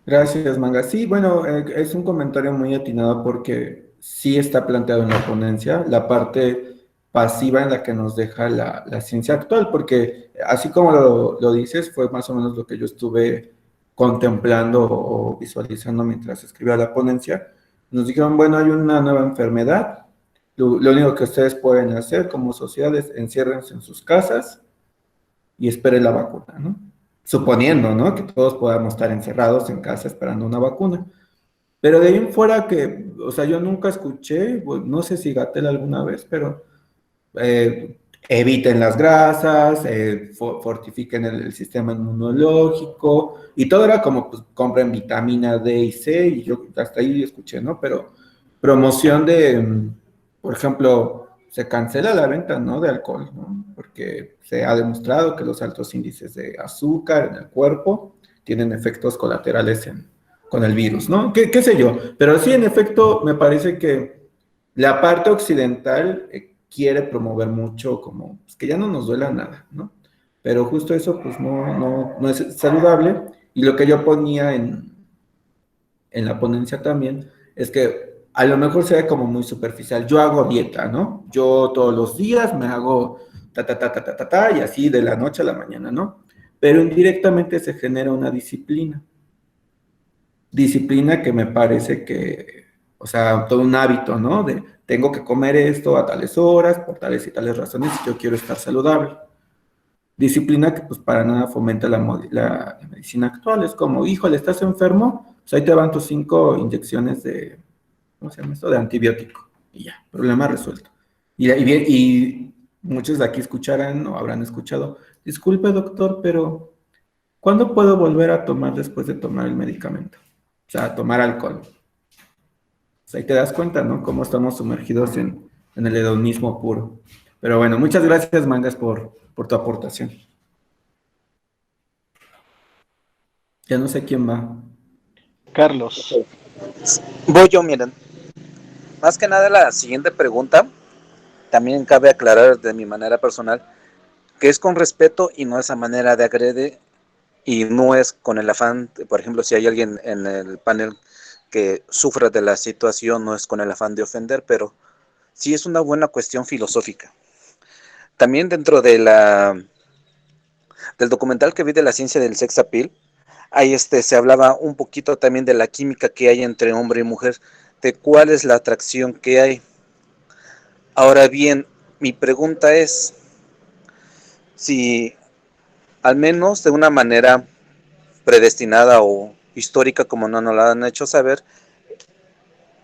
Gracias, Manga. Sí, bueno, es un comentario muy atinado porque sí está planteado en la ponencia la parte pasiva en la que nos deja la ciencia actual, porque así como lo dices, fue más o menos lo que yo estuve contemplando o visualizando mientras escribía la ponencia. Nos dijeron, bueno, hay una nueva enfermedad, lo único que ustedes pueden hacer como sociedad es enciérrense en sus casas y esperen la vacuna, ¿no? Suponiendo, ¿no? Que todos podamos estar encerrados en casa esperando una vacuna. Pero de ahí en fuera que, o sea, yo nunca escuché, no sé si Gatell alguna vez, pero eviten las grasas, fortifiquen el sistema inmunológico, y todo era como, pues, compren vitamina D y C, y yo hasta ahí escuché, ¿no? Pero promoción por ejemplo, se cancela la venta, ¿no? De alcohol, ¿no? Porque se ha demostrado que los altos índices de azúcar en el cuerpo tienen efectos colaterales con el virus, ¿no? ¿Qué sé yo? Pero sí, en efecto, me parece que la parte occidental quiere promover mucho como pues, que ya no nos duela nada, ¿no? Pero justo eso, pues no es saludable. Y lo que yo ponía en la ponencia también es que a lo mejor se ve como muy superficial. Yo hago dieta, ¿no? Yo todos los días me hago y así de la noche a la mañana, ¿no? Pero indirectamente se genera una disciplina. Disciplina que me parece que, o sea, todo un hábito, ¿no? De tengo que comer esto a tales horas, por tales y tales razones, si yo quiero estar saludable. Disciplina que pues para nada fomenta la medicina actual. Es como, híjole, ¿estás enfermo? Pues ahí te van tus 5 inyecciones de, ¿cómo se llama esto? De antibiótico. Y ya, problema resuelto. Y muchos de aquí escucharán o habrán escuchado, disculpe doctor, pero ¿cuándo puedo volver a tomar después de tomar el medicamento? O sea, tomar alcohol. Pues ahí te das cuenta, ¿no? Cómo estamos sumergidos en el hedonismo puro. Pero bueno, muchas gracias, Mangas, por tu aportación. Ya no sé quién va. Carlos. Voy yo, miren. Más que nada la siguiente pregunta, también cabe aclarar de mi manera personal, que es con respeto y no es a manera de agrede y no es con el afán, por ejemplo, si hay alguien en el panel que sufra de la situación, no es con el afán de ofender, pero sí es una buena cuestión filosófica. También dentro de del documental que vi de la ciencia del sex appeal, ahí se hablaba un poquito también de la química que hay entre hombre y mujer, de cuál es la atracción que hay. Ahora bien, mi pregunta es si al menos de una manera predestinada o histórica, como no nos la han hecho saber,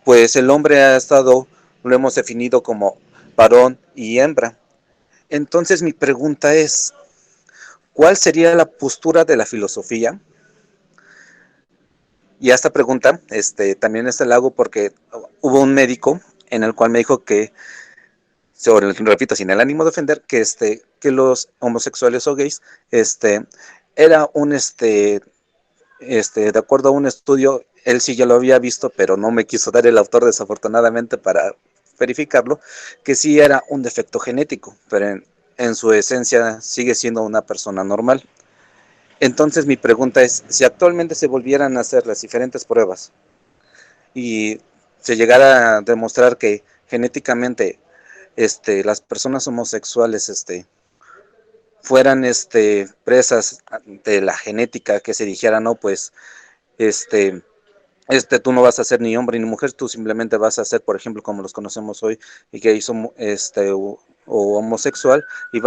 pues el hombre ha estado, lo hemos definido como varón y hembra. Entonces mi pregunta es, ¿cuál sería la postura de la filosofía? Y a esta pregunta también la hago porque hubo un médico en el cual me dijo que, repito, sin el ánimo de ofender, que los homosexuales o gays, era un, de acuerdo a un estudio, él sí ya lo había visto, pero no me quiso dar el autor desafortunadamente para verificarlo, que sí era un defecto genético, pero en su esencia sigue siendo una persona normal. Entonces mi pregunta es, si actualmente se volvieran a hacer las diferentes pruebas y se llegara a demostrar que genéticamente las personas homosexuales fueran presas de la genética, que se dijera, no, pues tú no vas a ser ni hombre ni mujer, tú simplemente vas a ser, por ejemplo, como los conocemos hoy, y que hizo o homosexual, y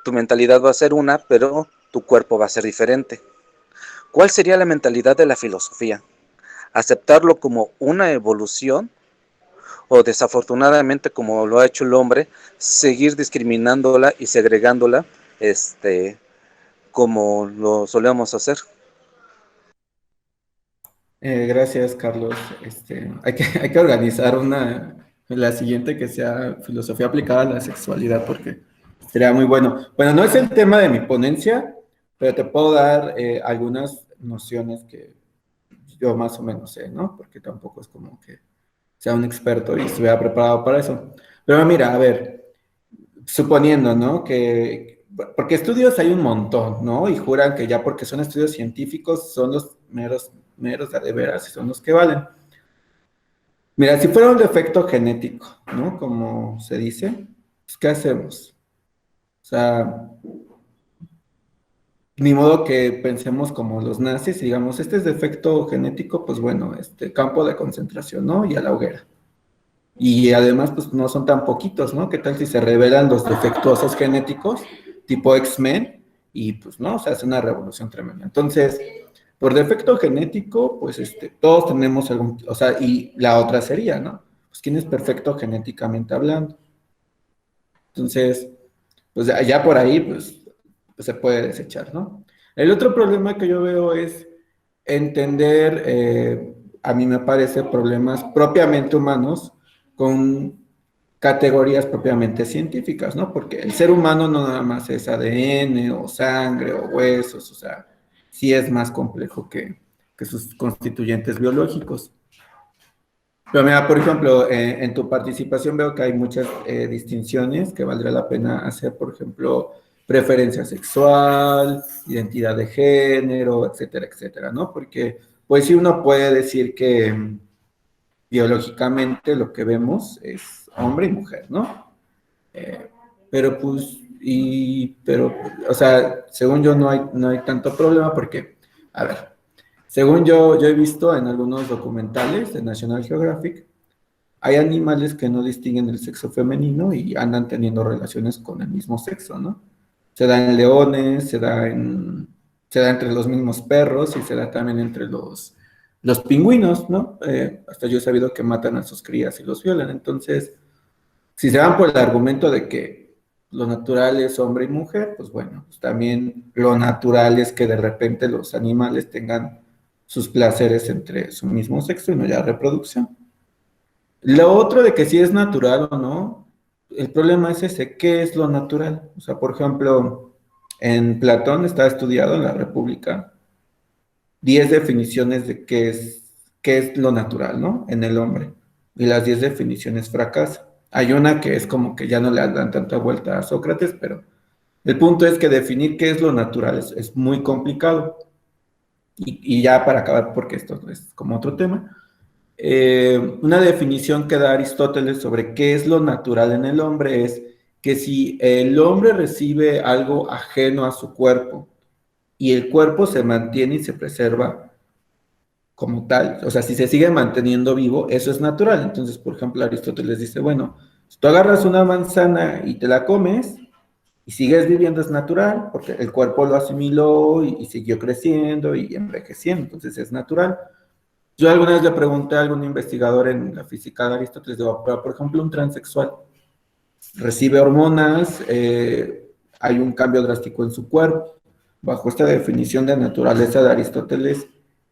tu mentalidad va a ser una, pero tu cuerpo va a ser diferente. ¿Cuál sería la mentalidad de la filosofía? ¿Aceptarlo como una evolución o desafortunadamente, como lo ha hecho el hombre, seguir discriminándola y segregándola como lo solemos hacer? Gracias, Carlos. Hay que organizar la siguiente que sea filosofía aplicada a la sexualidad, porque sería muy bueno. Bueno, no es el tema de mi ponencia, pero te puedo dar algunas nociones que yo más o menos sé, ¿no? Porque tampoco es como que sea un experto y estuviera preparado para eso. Pero mira, a ver, suponiendo, ¿no? Porque estudios hay un montón, ¿no? Y juran que ya porque son estudios científicos son los meros de veras y son los que valen. Mira, si fuera un defecto genético, ¿no? Como se dice, pues ¿qué hacemos? O sea, ni modo que pensemos como los nazis y digamos, este es defecto genético, pues bueno, campo de concentración, ¿no? Y a la hoguera. Y además, pues no son tan poquitos, ¿no? ¿Qué tal si se revelan los defectuosos genéticos, tipo X-Men? Y pues no, o sea, es una revolución tremenda. Entonces, por defecto genético, pues todos tenemos algún, o sea, y la otra sería, ¿no? Pues quién es perfecto genéticamente hablando. Entonces, pues ya por ahí, pues se puede desechar, ¿no? El otro problema que yo veo es entender, a mí me parece, problemas propiamente humanos con categorías propiamente científicas, ¿no? Porque el ser humano no nada más es ADN o sangre o huesos, o sea, sí es más complejo que sus constituyentes biológicos. Pero mira, por ejemplo, en tu participación veo que hay muchas distinciones que valdría la pena hacer, por ejemplo, preferencia sexual, identidad de género, etcétera, etcétera, ¿no? Porque, pues sí, uno puede decir que biológicamente lo que vemos es hombre y mujer, ¿no? Pero pues, o sea, según yo no hay tanto problema porque, a ver, según yo he visto en algunos documentales de National Geographic, hay animales que no distinguen el sexo femenino y andan teniendo relaciones con el mismo sexo, ¿no? Se da en leones, se da entre los mismos perros y se da también entre los pingüinos, ¿no? Hasta yo he sabido que matan a sus crías y los violan. Entonces, si se van por el argumento de que lo natural es hombre y mujer, pues bueno, pues también lo natural es que de repente los animales tengan sus placeres entre su mismo sexo y no haya reproducción. Lo otro de que si es natural o no, el problema es ese, ¿qué es lo natural? O sea, por ejemplo, en Platón está estudiado en la República 10 definiciones de qué es lo natural, ¿no? En el hombre. Y las 10 definiciones fracasan. Hay una que es como que ya no le dan tanta vuelta a Sócrates, pero el punto es que definir qué es lo natural es muy complicado. Y ya para acabar, porque esto es como otro tema, una definición que da Aristóteles sobre qué es lo natural en el hombre es que si el hombre recibe algo ajeno a su cuerpo y el cuerpo se mantiene y se preserva como tal, o sea, si se sigue manteniendo vivo, eso es natural. Entonces, por ejemplo, Aristóteles dice, bueno, si tú agarras una manzana y te la comes y sigues viviendo es natural, porque el cuerpo lo asimiló y siguió creciendo y envejeciendo, entonces es natural. Yo alguna vez le pregunté a algún investigador en la física de Aristóteles, digo, pero por ejemplo, un transexual recibe hormonas, hay un cambio drástico en su cuerpo. Bajo esta definición de naturaleza de Aristóteles,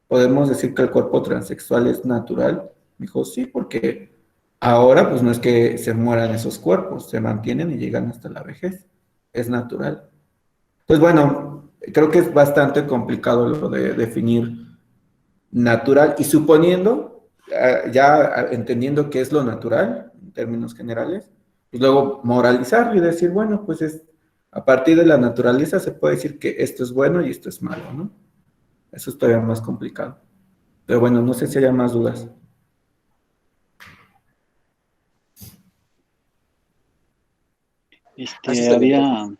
¿podemos decir que el cuerpo transexual es natural? Me dijo, sí, porque ahora pues no es que se mueran esos cuerpos, se mantienen y llegan hasta la vejez. Es natural. Pues bueno, creo que es bastante complicado lo de definir natural y suponiendo, ya entendiendo qué es lo natural en términos generales, y luego moralizarlo y decir, bueno, pues a partir de la naturaleza se puede decir que esto es bueno y esto es malo, ¿no? Eso es todavía más complicado. Pero bueno, no sé si haya más dudas. Así está bien.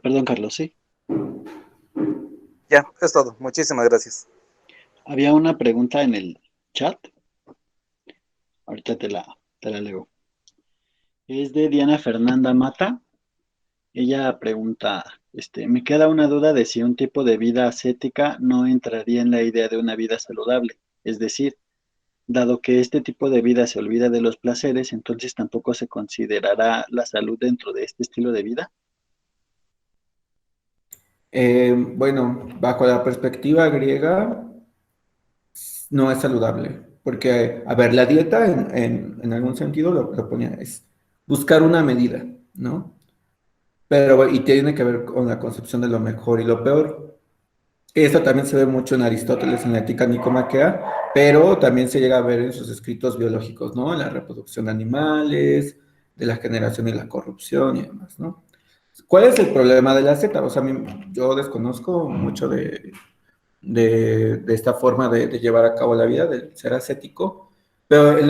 Perdón, Carlos, sí. Ya, es todo. Muchísimas gracias. Había una pregunta en el chat. Ahorita te la leo. Es de Diana Fernanda Mata. Ella pregunta, me queda una duda de si un tipo de vida ascética no entraría en la idea de una vida saludable. Es decir, dado que este tipo de vida se olvida de los placeres, entonces tampoco se considerará la salud dentro de este estilo de vida. Bueno, bajo la perspectiva griega, no es saludable, porque, a ver, la dieta en algún sentido lo ponía, es buscar una medida, ¿no? Pero, y tiene que ver con la concepción de lo mejor y lo peor. Eso también se ve mucho en Aristóteles, en la Ética Nicomaquea, pero también se llega a ver en sus escritos biológicos, ¿no? En la reproducción de animales, de la generación y la corrupción y demás, ¿no? ¿Cuál es el problema de la Z? O sea, yo desconozco mucho de esta forma de llevar a cabo la vida, de ser ascético, pero en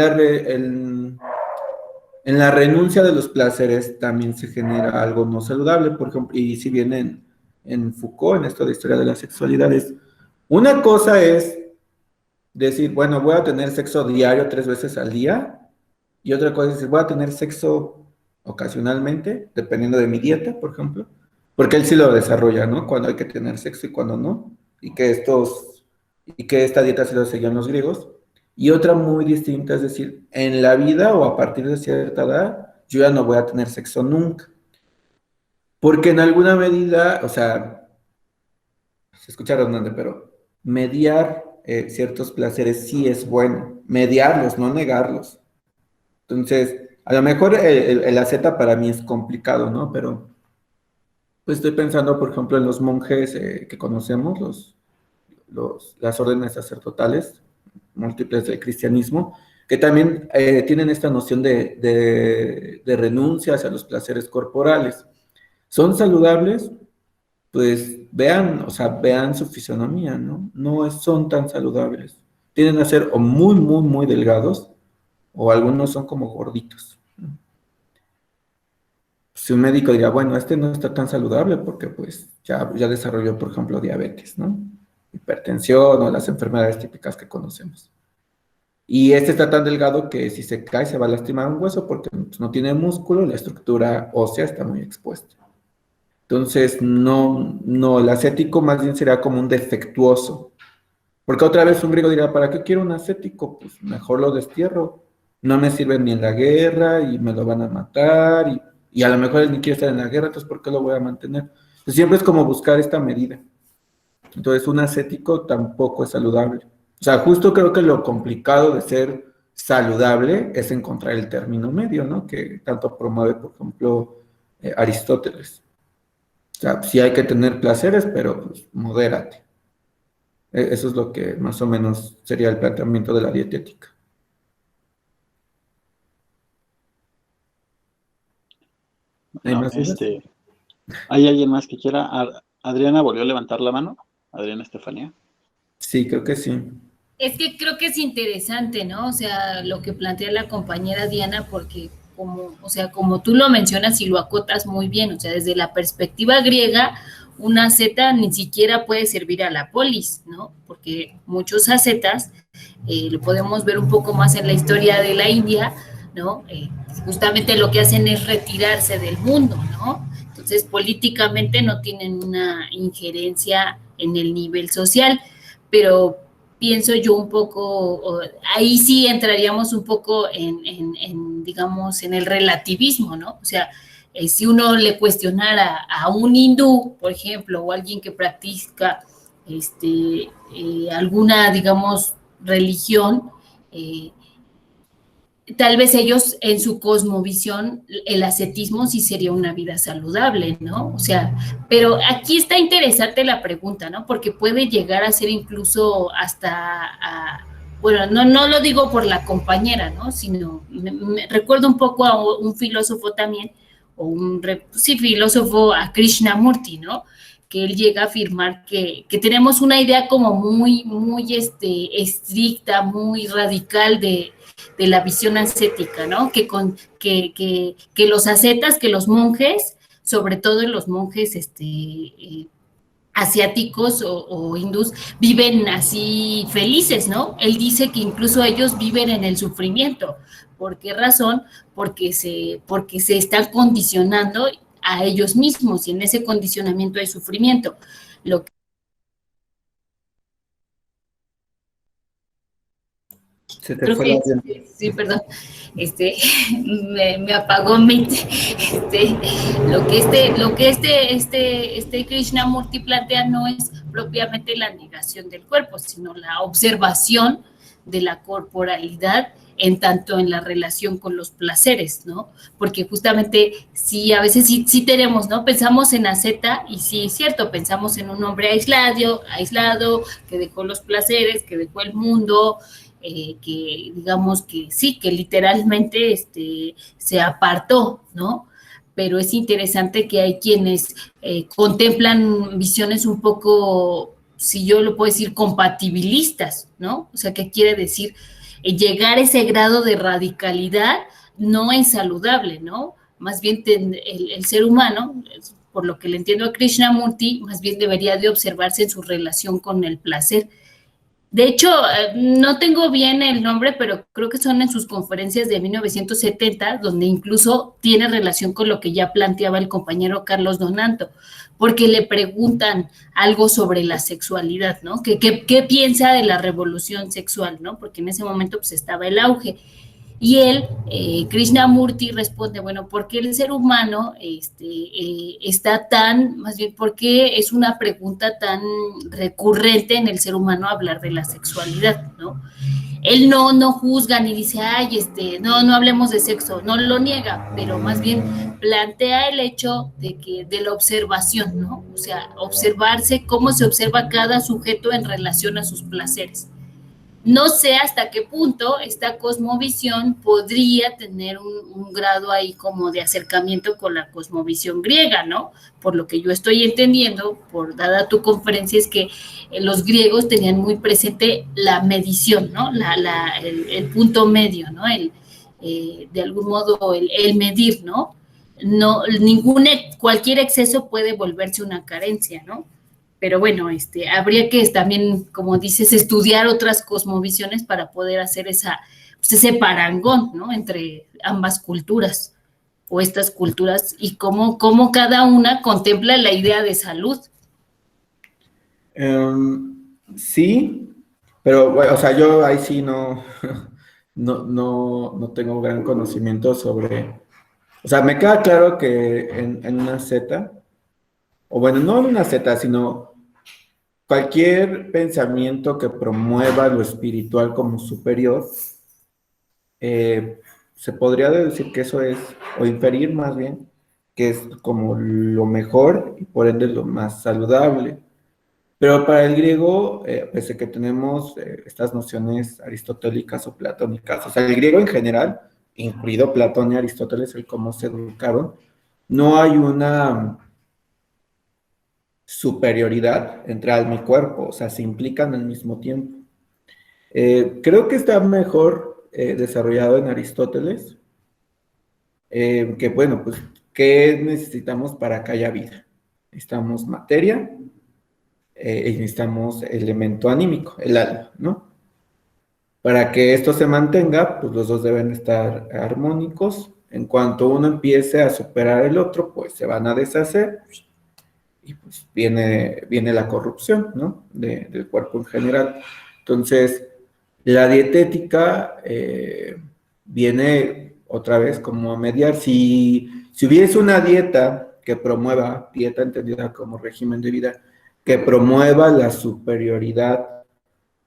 la renuncia de los placeres también se genera algo no saludable, por ejemplo, y si bien en Foucault, en esto de historia de las sexualidades, una cosa es decir, bueno, voy a tener sexo diario 3 veces al día, y otra cosa es decir, voy a tener sexo ocasionalmente, dependiendo de mi dieta, por ejemplo, porque él sí lo desarrolla, ¿no? Cuando hay que tener sexo y cuando no, y que esta dieta se lo seguían los griegos. Y otra muy distinta, es decir, en la vida o a partir de cierta edad, yo ya no voy a tener sexo nunca. Porque en alguna medida, o sea, se escucha redundante, pero mediar ciertos placeres sí es bueno. Mediarlos, no negarlos. Entonces, a lo mejor el Z para mí es complicado, ¿no? Pero pues estoy pensando, por ejemplo, en los monjes que conocemos, las órdenes sacerdotales múltiples del cristianismo, que también tienen esta noción de renuncia hacia los placeres corporales. ¿Son saludables? Pues vean, o sea, vean su fisonomía, ¿no? No son tan saludables. Tienden a ser o muy, muy, muy delgados, o algunos son como gorditos. Si un médico dirá, bueno, este no está tan saludable porque pues ya desarrolló, por ejemplo, diabetes, ¿no? Hipertensión o las enfermedades típicas que conocemos. Y este está tan delgado que si se cae se va a lastimar un hueso porque pues, no tiene músculo y la estructura ósea está muy expuesta. Entonces, no, el ascético más bien sería como un defectuoso. Porque otra vez un griego dirá, ¿para qué quiero un ascético? Pues mejor lo destierro. No me sirve ni en la guerra y me lo van a matar y a lo mejor él ni quiere estar en la guerra, entonces ¿por qué lo voy a mantener? Entonces, siempre es como buscar esta medida. Entonces, un ascético tampoco es saludable. O sea, justo creo que lo complicado de ser saludable es encontrar el término medio, ¿no? Que tanto promueve, por ejemplo, Aristóteles. O sea, sí hay que tener placeres, pero pues, modérate. Eso es lo que más o menos sería el planteamiento de la dietética. ¿Hay No, más dudas? ¿hay alguien más que quiera? Adriana volvió a levantar la mano. Adriana Estefanía. Sí, creo que sí. Es que creo que es interesante, ¿no? O sea, lo que plantea la compañera Diana, porque como tú lo mencionas y lo acotas muy bien, o sea, desde la perspectiva griega, una asceta ni siquiera puede servir a la polis, ¿no? Porque muchos ascetas, lo podemos ver un poco más en la historia de la India, ¿no? Justamente lo que hacen es retirarse del mundo, ¿no? Entonces, políticamente no tienen una injerencia en el nivel social, pero pienso yo un poco, ahí sí entraríamos un poco digamos, en el relativismo, ¿no? O sea, si uno le cuestionara a un hindú, por ejemplo, o alguien que practica alguna, digamos, religión, tal vez ellos en su cosmovisión, el ascetismo sí sería una vida saludable, ¿no? O sea, pero aquí está interesante la pregunta, ¿no? Porque puede llegar a ser incluso bueno, no lo digo por la compañera, ¿no? Sino, me recuerdo un poco a un filósofo también, filósofo, a Krishnamurti, ¿no? Que él llega a afirmar que tenemos una idea como muy, muy estricta, muy radical de la visión ascética, ¿no? Que los ascetas, que los monjes, sobre todo los monjes asiáticos o hindús, viven así felices, ¿no? Él dice que incluso ellos viven en el sufrimiento. ¿Por qué razón? Porque se están condicionando a ellos mismos y en ese condicionamiento hay sufrimiento. Lo que Se te creo fue la que bien. sí, perdón, este, me apagó lo que Krishnamurti plantea no es propiamente la negación del cuerpo, sino la observación de la corporalidad en tanto en la relación con los placeres, ¿no? Porque justamente sí, a veces sí tenemos, ¿no? Pensamos en asceta y sí es cierto, pensamos en un hombre aislado, que dejó los placeres, que dejó el mundo, que digamos que sí, que literalmente se apartó, ¿no? Pero es interesante que hay quienes contemplan visiones un poco, si yo lo puedo decir, compatibilistas, ¿no? O sea, ¿qué quiere decir? Llegar a ese grado de radicalidad no es saludable, ¿no? Más bien el ser humano, por lo que le entiendo a Krishnamurti, más bien debería de observarse en su relación con el placer. De hecho, no tengo bien el nombre, pero creo que son en sus conferencias de 1970, donde incluso tiene relación con lo que ya planteaba el compañero Carlos Donanto, porque le preguntan algo sobre la sexualidad, ¿no? ¿Qué piensa de la revolución sexual, ¿no? Porque en ese momento pues estaba el auge. Y él, Krishnamurti, responde, bueno, ¿por qué el ser humano está más bien, por qué es una pregunta tan recurrente en el ser humano hablar de la sexualidad, ¿no? él no juzga ni dice, ay, no hablemos de sexo, no lo niega, pero más bien plantea el hecho de la observación, ¿no? O sea, observarse cómo se observa cada sujeto en relación a sus placeres. No sé hasta qué punto esta cosmovisión podría tener un grado ahí como de acercamiento con la cosmovisión griega, ¿no? Por lo que yo estoy entendiendo, dada tu conferencia, es que los griegos tenían muy presente la medición, ¿no? El punto medio, ¿no? De algún modo el medir, ¿no? No, cualquier exceso puede volverse una carencia, ¿no? Pero bueno, habría que también, como dices, estudiar otras cosmovisiones para poder hacer ese parangón, ¿no? Entre ambas culturas o estas culturas y cómo cada una contempla la idea de salud. Sí, pero bueno, o sea, yo ahí sí no tengo gran conocimiento sobre. O sea, me queda claro que en una Z, o bueno, no en una Z, sino cualquier pensamiento que promueva lo espiritual como superior, se podría decir que eso es, o inferir más bien, que es como lo mejor y por ende lo más saludable. Pero para el griego, pese a que tenemos estas nociones aristotélicas o platónicas, o sea, el griego en general, incluido Platón y Aristóteles, el cómo se educaron, no hay una superioridad entre alma y cuerpo, o sea, se implican al mismo tiempo. Creo que está mejor desarrollado en Aristóteles, que bueno, pues, ¿qué necesitamos para que haya vida? Necesitamos materia y necesitamos elemento anímico, el alma, ¿no? Para que esto se mantenga, pues los dos deben estar armónicos. En cuanto uno empiece a superar el otro, pues se van a deshacer y pues viene la corrupción, ¿no? Del cuerpo en general. Entonces, la dietética viene otra vez como a mediar. Si hubiese una dieta que promueva, dieta entendida como régimen de vida, que promueva la superioridad,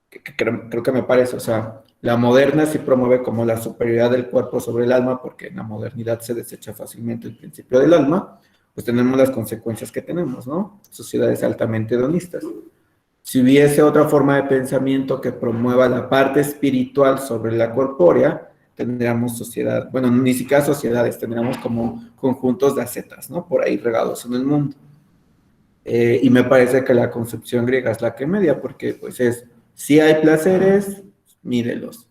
que creo que me parece, o sea, la moderna sí promueve como la superioridad del cuerpo sobre el alma, porque en la modernidad se desecha fácilmente el principio del alma, pues tenemos las consecuencias que tenemos, ¿no? Sociedades altamente hedonistas. Si hubiese otra forma de pensamiento que promueva la parte espiritual sobre la corpórea, tendríamos sociedad, bueno, ni siquiera sociedades, tendríamos como conjuntos de ascetas, ¿no? Por ahí regados en el mundo. Y me parece que la concepción griega es la que media, porque pues si hay placeres, mídelos.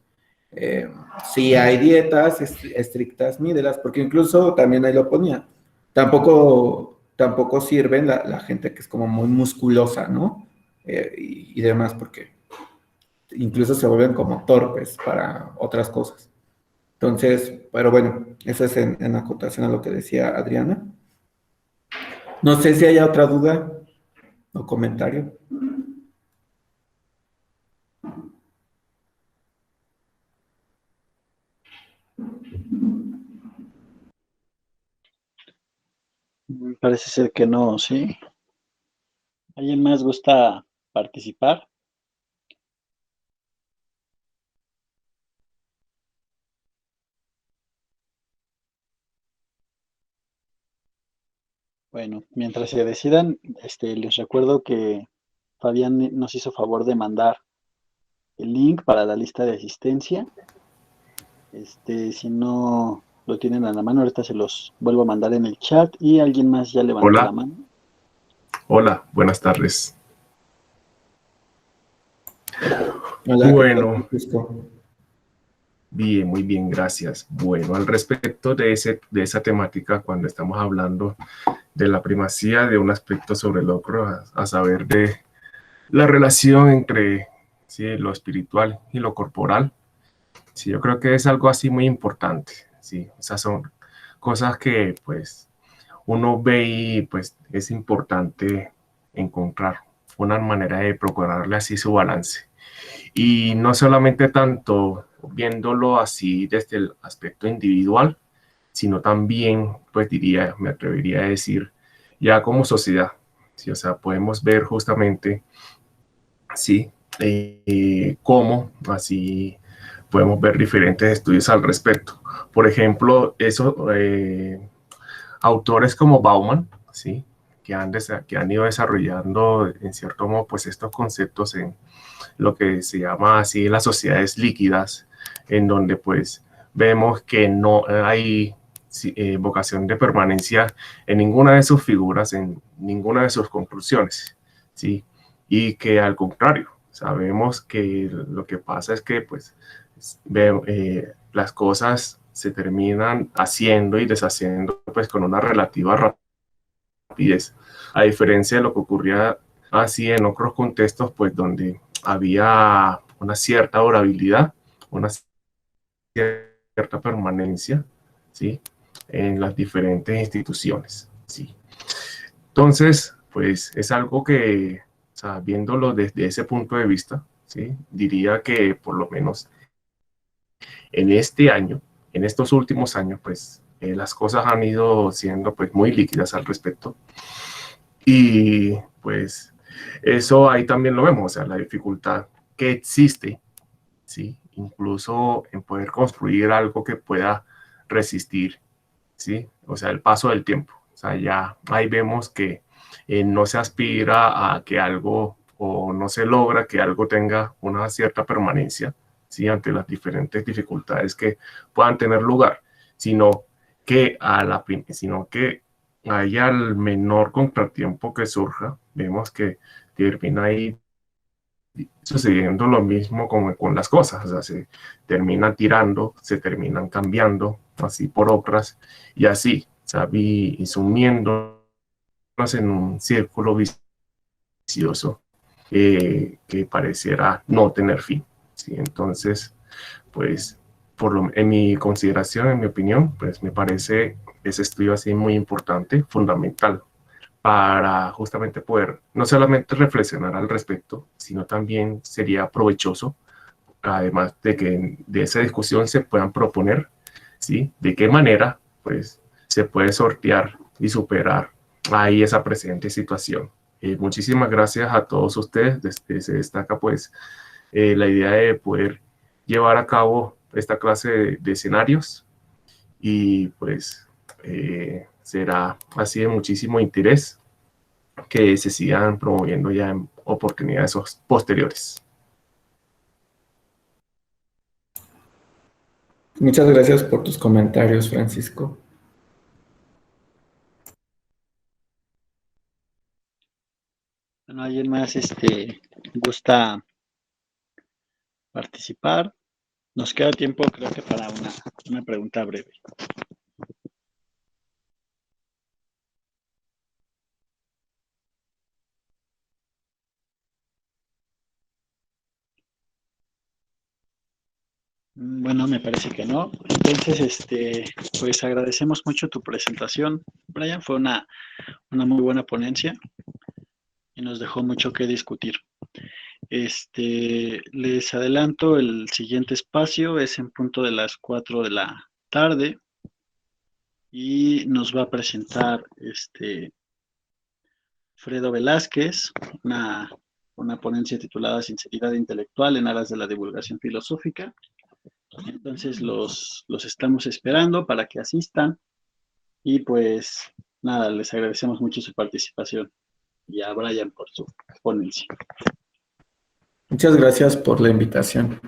Si hay dietas estrictas, mídelas, porque incluso también ahí lo ponía. Tampoco sirven la gente que es como muy musculosa, ¿no? Y demás, porque incluso se vuelven como torpes para otras cosas. Entonces, pero bueno, eso es en acotación a lo que decía Adriana. No sé si haya otra duda o comentario. Parece ser que no, ¿sí? ¿Alguien más gusta participar? Bueno, mientras se decidan, les recuerdo que Fabián nos hizo favor de mandar el link para la lista de asistencia. Si no lo tienen a la mano, ahorita se los vuelvo a mandar en el chat y alguien más ya levantó la mano. Hola, buenas tardes. Hola, bueno, bien, muy bien, gracias. Bueno, al respecto de esa temática, cuando estamos hablando de la primacía de un aspecto sobre el otro, a saber de la relación entre lo espiritual y lo corporal, sí, yo creo que es algo así muy importante. Sí, esas son cosas que pues uno ve y pues es importante encontrar una manera de procurarle así su balance. Y no solamente tanto viéndolo así desde el aspecto individual, sino también, pues me atrevería a decir, ya como sociedad. ¿Sí? O sea, podemos ver justamente, sí, cómo así podemos ver diferentes estudios al respecto. Por ejemplo, autores como Bauman, ¿sí? que han ido desarrollando en cierto modo pues estos conceptos en lo que se llama así las sociedades líquidas, en donde pues vemos que no hay vocación de permanencia en ninguna de sus figuras, en ninguna de sus conclusiones, ¿sí? Y que al contrario, sabemos que lo que pasa es que pues las cosas se terminan haciendo y deshaciendo pues con una relativa rapidez, a diferencia de lo que ocurría así en otros contextos pues donde había una cierta durabilidad, una cierta permanencia, ¿sí? En las diferentes instituciones, ¿sí? Entonces, pues es algo que, o sea, viéndolo desde ese punto de vista, ¿sí? Diría que por lo menos en este año, en estos últimos años, pues las cosas han ido siendo pues muy líquidas al respecto. Y pues eso ahí también lo vemos, o sea, la dificultad que existe, ¿sí? Incluso en poder construir algo que pueda resistir, ¿sí? O sea, el paso del tiempo. O sea, ya ahí vemos que no se aspira a que algo o no se logra que algo tenga una cierta permanencia, ¿sí? Ante las diferentes dificultades que puedan tener lugar, sino que haya el menor contratiempo que surja, vemos que termina ahí sucediendo lo mismo con las cosas, o sea, se terminan tirando, se terminan cambiando, así por otras, y así, o sea, y sumiéndonos en un círculo vicioso que pareciera no tener fin, ¿sí? Entonces, pues, en mi consideración, en mi opinión, pues me parece ese estudio así muy importante, fundamental, para justamente poder no solamente reflexionar al respecto, sino también sería provechoso, además de que de esa discusión se puedan proponer, ¿sí? De qué manera, pues, se puede sortear y superar ahí esa presente situación. Muchísimas gracias a todos ustedes. Se destaca, pues, la idea de poder llevar a cabo esta clase de escenarios y, pues, será así de muchísimo interés que se sigan promoviendo ya en oportunidades posteriores. Muchas gracias por tus comentarios, Francisco. Bueno, ¿alguien más gusta participar? Nos queda tiempo, creo que para una pregunta breve. Bueno, me parece que no. Entonces, pues agradecemos mucho tu presentación, Brian. Fue una muy buena ponencia y nos dejó mucho que discutir. Les adelanto, el siguiente espacio es en punto de las 4 de la tarde y nos va a presentar Fredo Velázquez, una ponencia titulada Sinceridad intelectual en aras de la divulgación filosófica. Entonces los estamos esperando para que asistan y pues nada, les agradecemos mucho su participación y a Brian por su ponencia. Muchas gracias por la invitación.